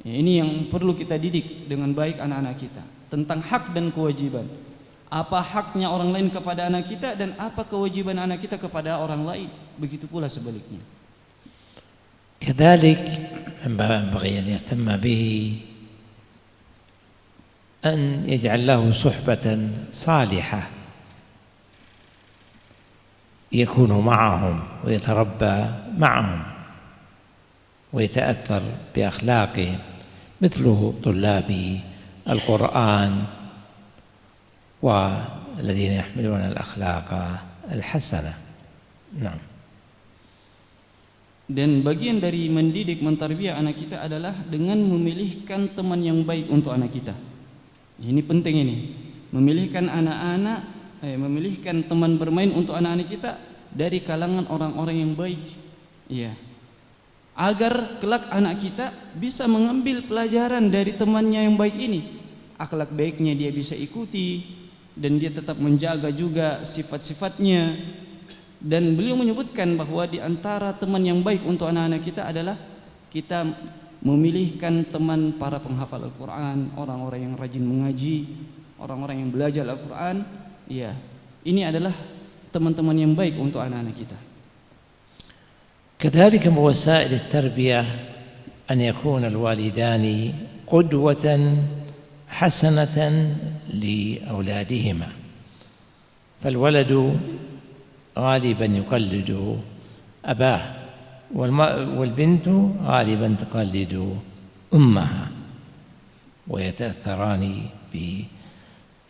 Ya, ini yang perlu kita didik dengan baik anak-anak kita tentang hak dan kewajiban. Apa haknya orang lain kepada anak kita dan apa kewajiban anak kita kepada orang lain. Begitu pula sebaliknya. كذلك ينبغي أن يهتم به أن يجعل له صحبة صالحة يكون معهم ويتربى معهم ويتأثر بأخلاقهم، مثل طلاب القرآن والذين يحملون الأخلاق الحسنة. نعم. Dan bagian dari mendidik, mentarbiyah anak kita adalah dengan memilihkan teman yang baik untuk anak kita. Ini penting ini. Memilihkan memilihkan teman bermain untuk anak-anak kita dari kalangan orang-orang yang baik. Ya. Agar kelak anak kita bisa mengambil pelajaran dari temannya yang baik ini. Akhlak baiknya dia bisa ikuti dan dia tetap menjaga juga sifat-sifatnya. Dan beliau menyebutkan bahwa di antara teman yang baik untuk anak-anak kita adalah kita memilihkan teman para penghafal Al-Quran, orang-orang yang rajin mengaji, orang-orang yang belajar Al-Quran. Ya, ini adalah teman-teman yang baik untuk anak-anak kita. كذلك من وسائل التربية أن يكون الوالدان قدوة حسنة لأولادهما، فالولد غالبا يقلد أباه، والبنت غالبا تقلد أمها، ويتأثران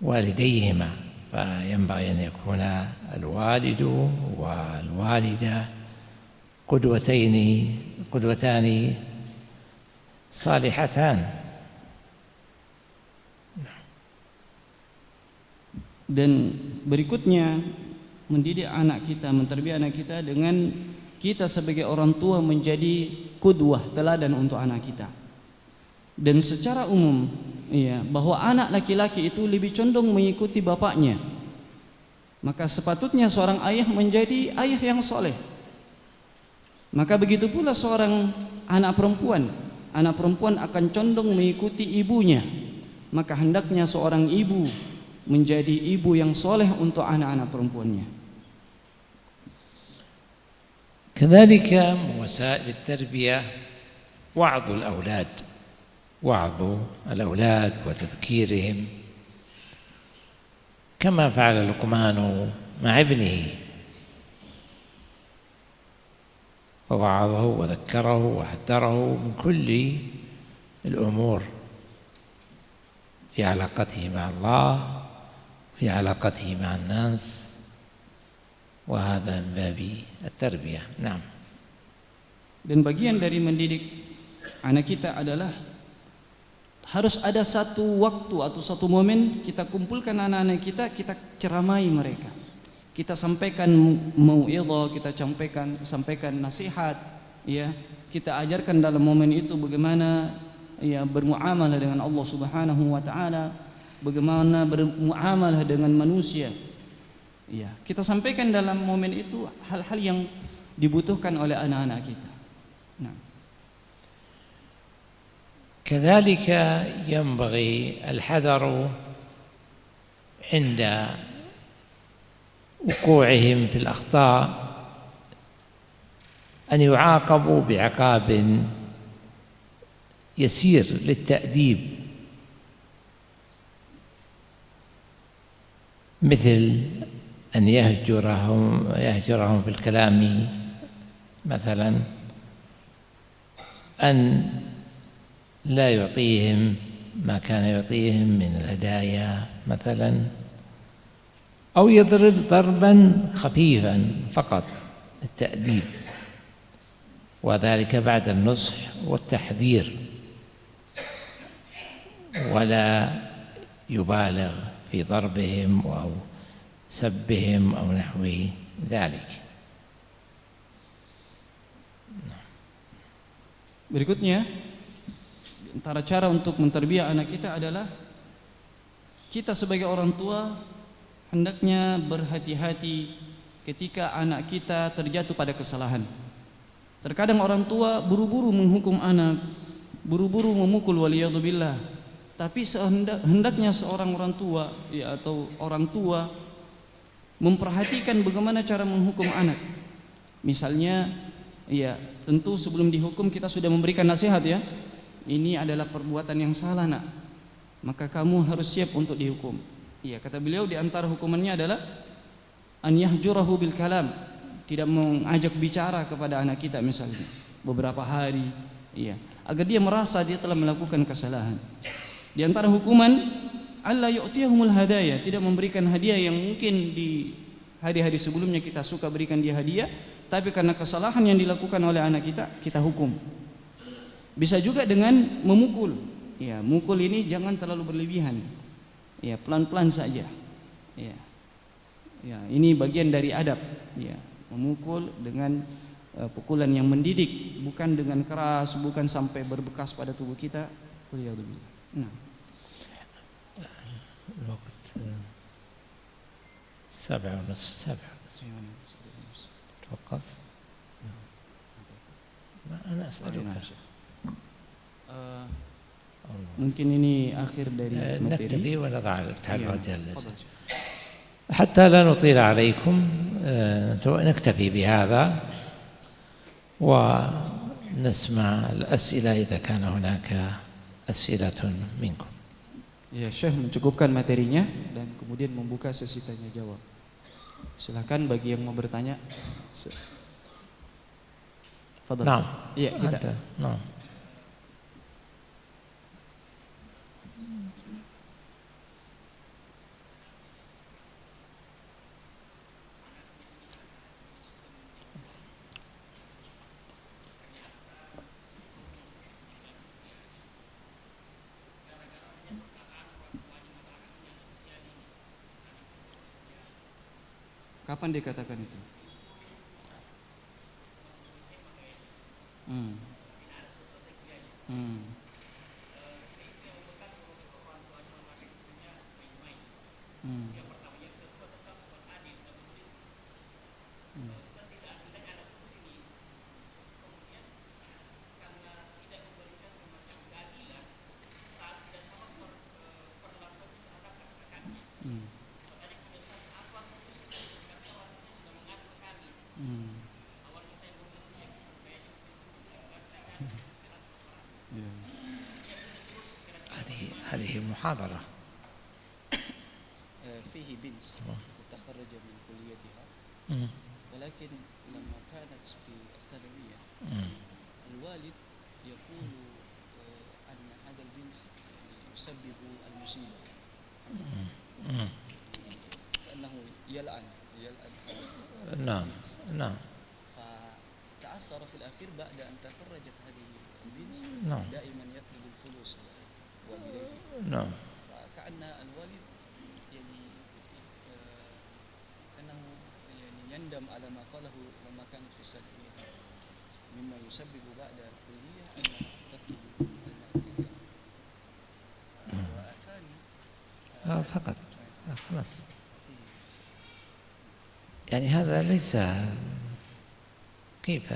بوالديهما، فينبغي أن يكون الوالد والوالدة قدوتان صالحتان. Dan berikutnya mendidik anak kita, mentarbiyah anak kita dengan kita sebagai orang tua menjadi qudwah, teladan untuk anak kita. Dan secara umum iya, bahwa anak laki-laki itu lebih condong mengikuti bapaknya, maka sepatutnya seorang ayah menjadi ayah yang soleh. Maka begitu pula seorang anak perempuan akan condong mengikuti ibunya. Maka hendaknya seorang ibu menjadi ibu yang soleh untuk anak-anak perempuannya. كذلك من وسائل التربية وعظ الأولاد وتذكيرهم، كما فعل لقمان مع ابنه، فوعظه وذكره وحذره من كل الأمور في علاقته مع الله، في علاقته مع الناس، وهذا من باب التربية. نعم. Dan bagian dari mendidik anak kita adalah harus ada satu waktu atau satu momen kita kumpulkan anak-anak kita, kita ceramai mereka, kita sampaikan mau'idhah, kita sampaikan nasihat, ya, kita ajarkan dalam momen itu bagaimana ya bermuamalah dengan Allah Subhanahu wa taala, bagaimana bermuamalah dengan manusia. Ya, kita sampaikan dalam momen itu hal-hal yang dibutuhkan oleh anak-anak kita. Nah. كذلك ينبغي الحذر عند وقوعهم في الأخطاء، أن يعاقبوا بعقاب يسير للتأديب، مثل أن يهجرهم في الكلام مثلا، أن لا يعطيهم ما كان يعطيهم من الهدايا مثلا، أو يضرب ضربا خفيفا فقط للتأديب، وذلك بعد النصح والتحذير، ولا يبالغ في ضربهم أو سبهم أو نحو ذلك. Berikutnya, antara cara untuk menterbiah anak kita adalah kita sebagai orang tua hendaknya berhati-hati ketika anak kita terjatuh pada kesalahan. Terkadang orang tua buru-buru menghukum anak, buru-buru memukul, waliyadzubillah. Tapi hendaknya seorang orang tua, ya, atau orang tua memperhatikan bagaimana cara menghukum anak. Misalnya, ya, tentu sebelum dihukum kita sudah memberikan nasihat, ya. Ini adalah perbuatan yang salah, nak. Maka kamu harus siap untuk dihukum. Iya, kata beliau di antara hukumannya adalah an yahjurahu bil kalam, tidak mengajak bicara kepada anak kita misalnya beberapa hari, iya, agar dia merasa dia telah melakukan kesalahan. Di antara hukuman alla yu'tiyahumul hadaya, tidak memberikan hadiah yang mungkin di hari-hari sebelumnya kita suka berikan dia hadiah, tapi karena kesalahan yang dilakukan oleh anak kita hukum. Bisa juga dengan memukul. Ya, mukul ini jangan terlalu berlebihan. Ya, pelan-pelan saja. Ya. Ya, ini bagian dari adab. Ya, memukul dengan pukulan yang mendidik, bukan dengan keras, bukan sampai berbekas pada tubuh kita. Nah. الوقت 7:30. توقف. أنا أسألك. Mungkin ini akhir dari materi. نكتفي ونضع الرجال حتى لا نطيل عليكم، نكتفي بهذا ونسمع الأسئلة إذا كان هناك أسئلة منكم. Ya, Syekh mencukupkan materinya dan kemudian membuka sesi tanya jawab. Silakan bagi yang mau bertanya. Fadhal. Naam. Iya, kita. Naam. Kapan dikatakan itu? Hmm. Hmm. Hmm. Hmm. Ya. هذه محاضرة. فيه بنت تتخرج من كليتها مم. ولكن لما كانت في الثانوية مم. الوالد يقول أن هذا البنت يسبب المصيبة مم. كأنه يلعن نعم البنت. نعم فتعثر في الأخير بعد أن تخرجت هذه البنت نعم دائما يطلب الفلوس على والديه، نعم فكأن الوالد يعني كأنه يعني يندم على ما قاله لما كانت في الثانوية، مما يسبب بعد الكلية أنها تطلب المال كثيرا. وثاني فقط خلاص. يعني هذا ليس كيف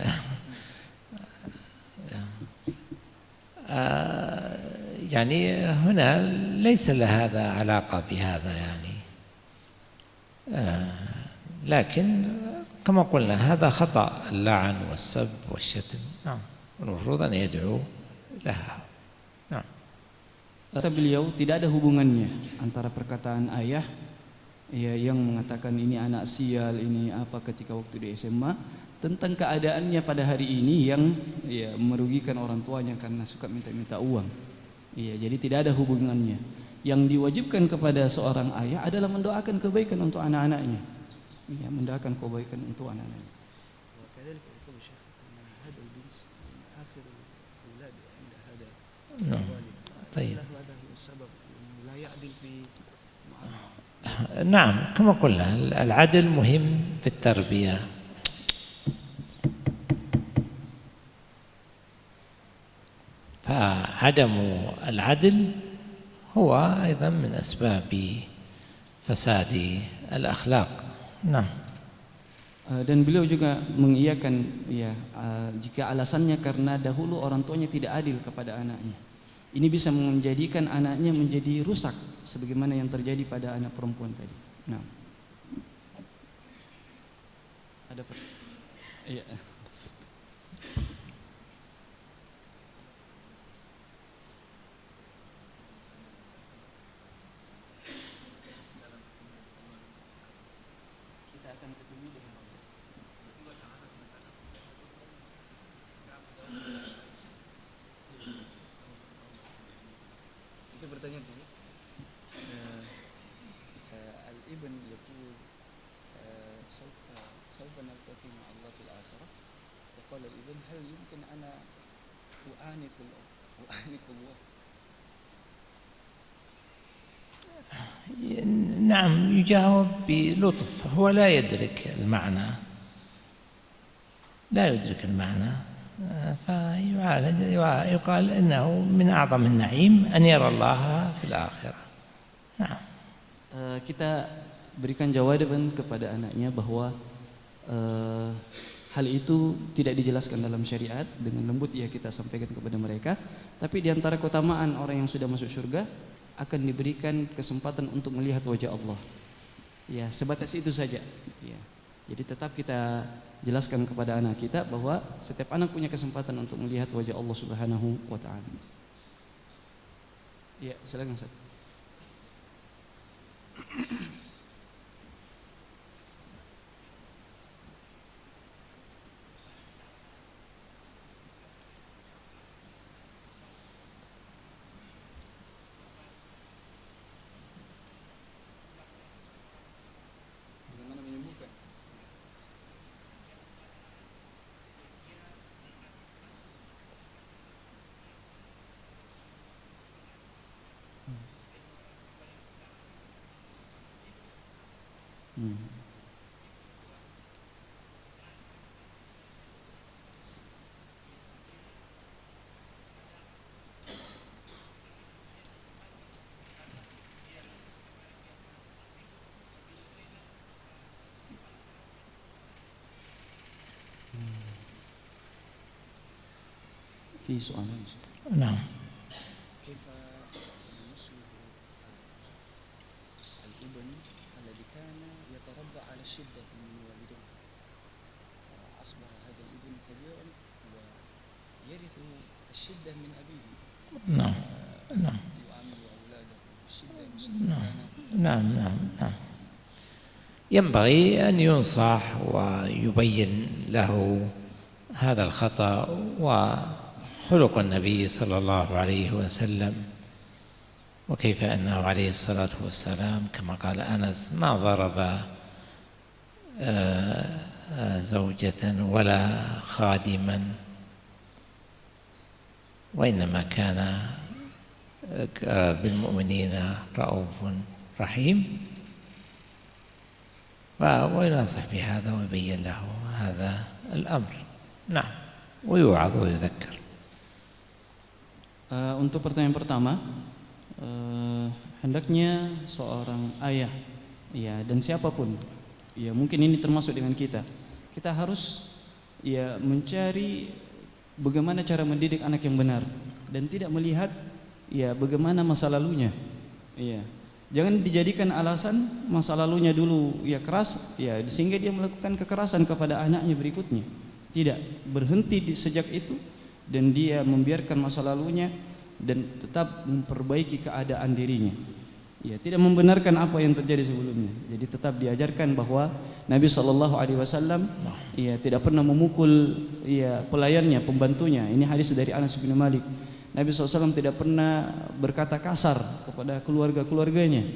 يعني هنا ليس لهذا علاقة بهذا يعني لكن كما قلنا هذا خطأ، اللعن والسب والشتم. نعم المفروض أن يدعو لها. نعم. Kata beliau tidak ada hubungannya antara perkataan ayah ya, yang mengatakan ini anak sial, ini apa ketika waktu di SMA, tentang keadaannya pada hari ini yang ya, merugikan orang tuanya karena suka minta-minta uang. Iya, jadi tidak ada hubungannya. Yang diwajibkan kepada seorang ayah adalah mendoakan kebaikan untuk anak-anaknya. Iya, mendoakan kebaikan untuk anak-anaknya. نعم. طيب. نعم كما قلنا العدل مهم في التربية. فعدم العدل هو أيضا من أسباب فساد الأخلاق. نعم. Dan beliau juga mengiyakan ya jika alasannya karena dahulu orang tuanya tidak adil kepada anaknya. Ini bisa menjadikan anaknya menjadi rusak sebagaimana yang terjadi pada anak perempuan tadi. Nah. Ada iya. Kita akan ketemu dengan kita bertanya dulu. Al-ibn yaqul سوف نلتقي مع الله في الآخرة. وقال الابن هل يمكن أنا أعانق الله؟ نعم يجاوب بلطف، هو لا يدرك المعنى، لا يدرك المعنى، فيعالج يقال إنه من أعظم النعيم أن يرى الله في الآخرة. نعم. Kita berikan jawaban kepada anaknya bahwa hal itu tidak dijelaskan dalam syariat, dengan lembut ya kita sampaikan kepada mereka. Tapi di antara keutamaan orang yang sudah masuk surga akan diberikan kesempatan untuk melihat wajah Allah. Ya, sebatas itu saja. Ya. Jadi tetap kita jelaskan kepada anak kita bahwa setiap anak punya kesempatan untuk melihat wajah Allah Subhanahu wa taala. Ya, silakan Ustaz. Bagaimana menyembuhkan? في سؤالين. نعم. كيف يصلح الابن الذي كان يتربى على شدة من والديه أصبح هذا الابن كبيرا ويرث الشدة من أبيه. نعم. نعم. يعامل أولاده بالشدة نعم. نعم. نعم. نعم. ينبغي أن ينصح ويبين له هذا الخطأ وخلق النبي صلى الله عليه وسلم، وكيف أنه عليه الصلاة والسلام كما قال أنس ما ضرب زوجة ولا خادما، وإنما كان بالمؤمنين رؤوف رحيم، وينصح بهذا ويبين له هذا الأمر. نعم. ويوعظ ويذكر. Untuk pertanyaan pertama, hendaknya seorang ayah, ya, dan siapapun, ya, mungkin ini termasuk dengan kita harus, ya, mencari bagaimana cara mendidik anak yang benar dan tidak melihat, ya, bagaimana masa lalunya. Ya, jangan dijadikan alasan masa lalunya dulu, ya, keras, ya, sehingga dia melakukan kekerasan kepada anaknya berikutnya. Tidak, berhenti sejak itu dan dia membiarkan masa lalunya dan tetap memperbaiki keadaan dirinya. Ya, tidak membenarkan apa yang terjadi sebelumnya. Jadi tetap diajarkan bahwa Nabi SAW, ya, tidak pernah memukul, ya, pelayannya, pembantunya. Ini hadis dari Anas bin Malik. Nabi SAW tidak pernah berkata kasar kepada keluarga-keluarganya.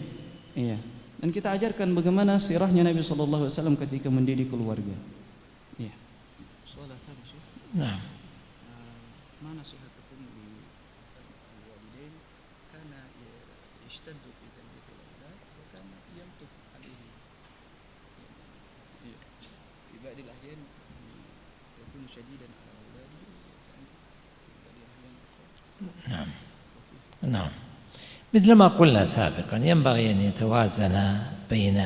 Ya. Dan kita ajarkan bagaimana sirahnya Nabi SAW ketika mendidik keluarga. Ya. Nah. ما نصيحتكم للوالدين كان يشتد في تربية الأولاد وكان يلطف عليه في بعض الأحيان يكون شديدا على أولاده في بعض الأحيان. نعم. نعم. مثل ما قلنا سابقا ينبغي أن يتوازن بين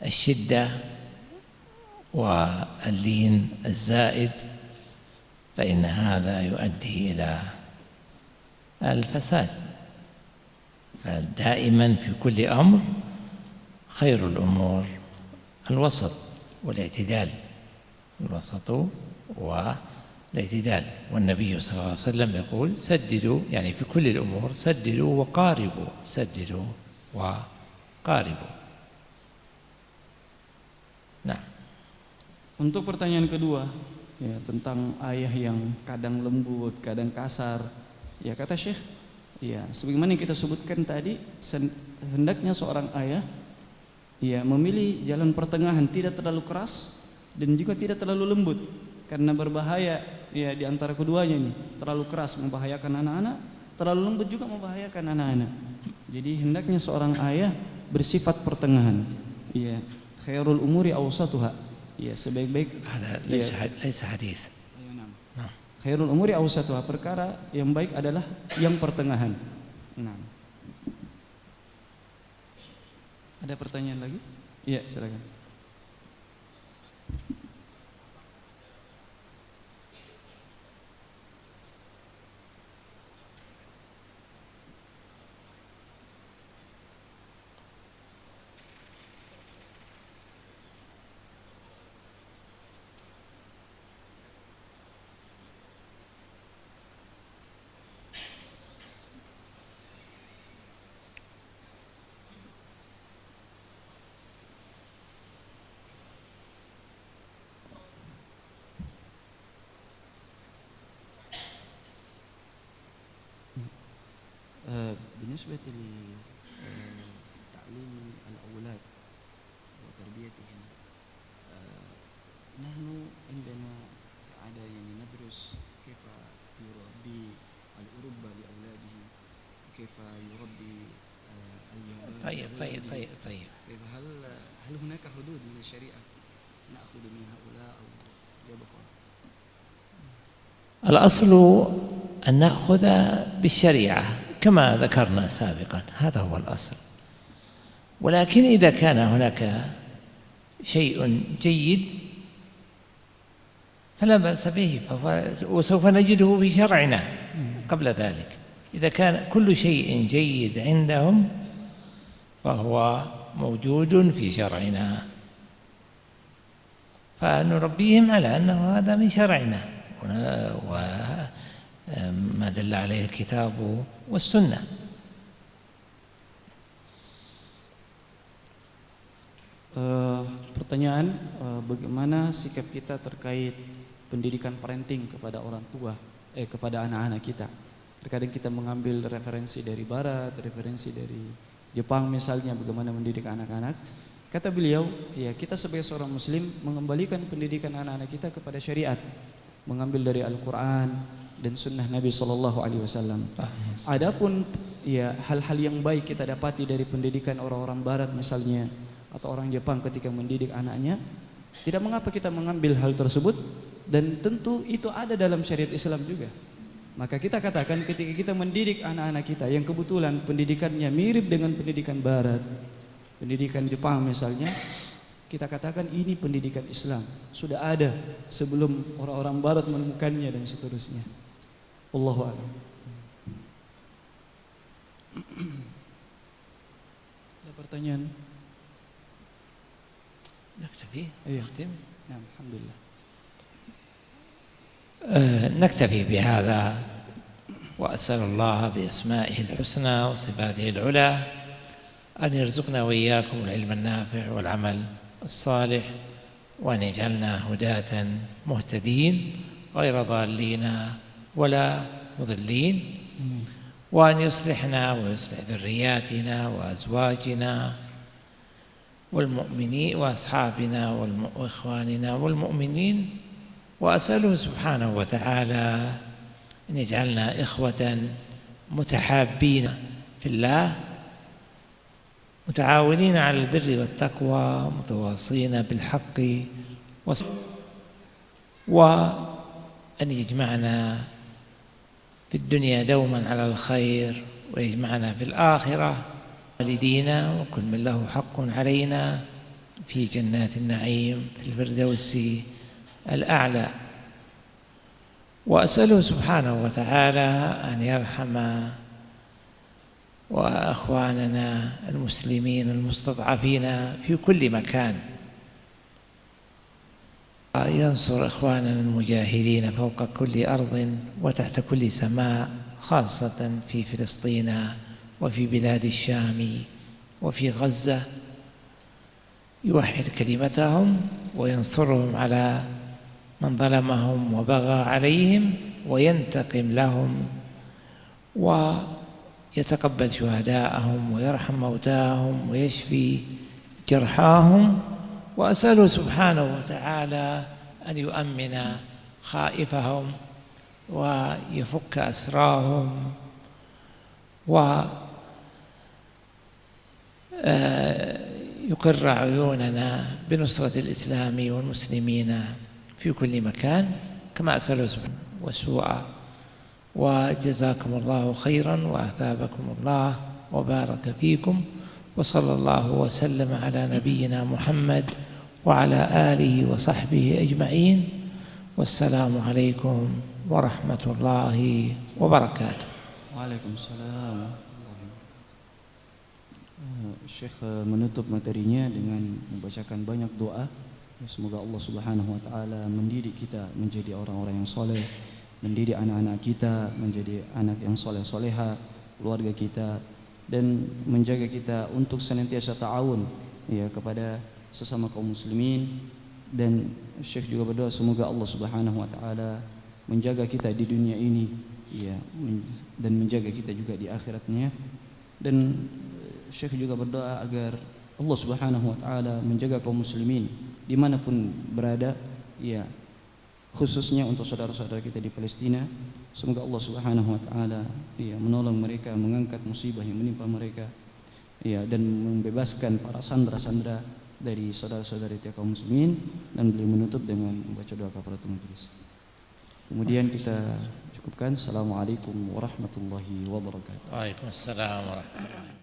الشدة واللين الزائد، فإن هذا يؤدي إلى الفساد. فدائما في كل أمر خير الأمور الوسط والاعتدال، الوسط والاعتدال. والنبي صلى الله عليه وسلم يقول سددوا، يعني في كل الأمور سددوا وقاربوا، سددوا وقاربوا. نعم. Untuk pertanyaan kedua, ya, tentang ayah yang kadang lembut, kadang kasar, ya, kata Syekh, ya, sebagaimana yang kita sebutkan tadi, hendaknya seorang ayah, ya, memilih jalan pertengahan, tidak terlalu keras dan juga tidak terlalu lembut, karena berbahaya, ya, di antara keduanya ini. Terlalu keras membahayakan anak-anak, terlalu lembut juga membahayakan anak-anak. Jadi hendaknya seorang ayah bersifat pertengahan. Ya, khairul umuri awsatuha. Ya, sebaik-baik, هذا ليس حديث. Nah. Khairul umuri awsatuha, perkara yang baik adalah yang pertengahan. Nah. Ada pertanyaan lagi? Iya, silakan. بالنسبة لتعليم الأولاد وتربيتهم، نحن عندما عادة يعني ندرس كيف يربي الأوروبا لأولاده، كيف يربي طيب. هل هناك حدود من الشريعة نأخذ من هؤلاء أو يبقى؟ الأصل أن نأخذ بالشريعة كما ذكرنا سابقا، هذا هو الأصل. ولكن إذا كان هناك شيء جيد فلا بأس به، وسوف نجده في شرعنا قبل ذلك. إذا كان كل شيء جيد عندهم فهو موجود في شرعنا، فنربيهم على أنه هذا من شرعنا وما دل عليه الكتاب والسنة. Pertanyaan, bagaimana sikap kita terkait pendidikan parenting kepada orang tua, kepada anak-anak kita. Terkadang kita mengambil referensi dari Barat, referensi dari Jepang misalnya, bagaimana mendidik anak-anak. Kata beliau, ya kita sebagai seorang Muslim mengembalikan pendidikan anak-anak kita kepada syariat, mengambil dari Al-Quran dan Sunnah Nabi SAW. Adapun ya hal-hal yang baik kita dapati dari pendidikan orang-orang Barat misalnya, atau orang Jepang ketika mendidik anaknya, tidak mengapa kita mengambil hal tersebut, dan tentu itu ada dalam syariat Islam juga. Maka kita katakan ketika kita mendidik anak-anak kita yang kebetulan pendidikannya mirip dengan pendidikan Barat, pendidikan Jepang misalnya, kita katakan ini pendidikan Islam, sudah ada sebelum orang-orang Barat menemukannya dan seterusnya. Wallahu a'lam. Ada pertanyaan? نكتفي؟ نختم؟ نعم الحمد لله. نكتفي بهذا، وأسأل الله بأسمائه الحسنى وصفاته العلى أن يرزقنا وإياكم العلم النافع والعمل الصالح، وأن يجعلنا هداة مهتدين غير ضالين ولا مضلين، وأن يصلحنا ويصلح ذرياتنا وأزواجنا والمؤمنين وأصحابنا وإخواننا والمؤمنين. وأسأله سبحانه وتعالى أن يجعلنا إخوة متحابين في الله، متعاونين على البر والتقوى، متواصين بالحق، وأن يجمعنا في الدنيا دوما على الخير، ويجمعنا في الآخرة والدينا وكل من له حق علينا في جنات النعيم في الفردوس الأعلى. وأسأله سبحانه وتعالى أن يرحم وأخواننا المسلمين المستضعفين في كل مكان، ينصر إخواننا المجاهدين فوق كل أرض وتحت كل سماء، خاصة في فلسطين وفي بلاد الشام وفي غزة، يوحد كلمتهم وينصرهم على من ظلمهم وبغى عليهم، وينتقم لهم ويتقبل شهداءهم ويرحم موتاهم ويشفي جرحاهم. وأسأله سبحانه وتعالى أن يؤمن خائفهم ويفك أسراهم ويقر عيوننا بنصرة الإسلام والمسلمين في كل مكان، كما أسأله سبحانه وسوء. وجزاكم الله خيرا وأثابكم الله وبارك فيكم، وصلى الله وسلم على نبينا محمد وعلى آله وصحبه أجمعين، والسلام عليكم ورحمة الله وبركاته. Waalaikumsalam. Syekh menutup materinya dengan membacakan banyak doa. Semoga Allah Subhanahu wa taala mendidik kita menjadi orang-orang yang soleh, mendidik anak-anak kita menjadi anak yang soleh-soleha, keluarga kita, dan menjaga kita untuk senantiasa ta'awun ya kepada sesama kaum muslimin. Dan Syekh juga berdoa semoga Allah Subhanahu wa taala menjaga kita di dunia ini ya, dan menjaga kita juga di akhiratnya. Dan Syekh juga berdoa agar Allah Subhanahu wa taala menjaga kaum muslimin dimanapun berada ya, khususnya untuk saudara-saudara kita di Palestina. Semoga Allah Subhanahu wa taala ya menolong mereka, mengangkat musibah yang menimpa mereka ya, dan membebaskan para sandera-sandera dari saudara-saudara kita kaum muslimin. Dan beliau menutup dengan membaca doa kafaratul majelis. Kemudian kita cukupkan. Assalamualaikum warahmatullahi wabarakatuh. Waalaikumsalam warahmatullahi wabarakatuh.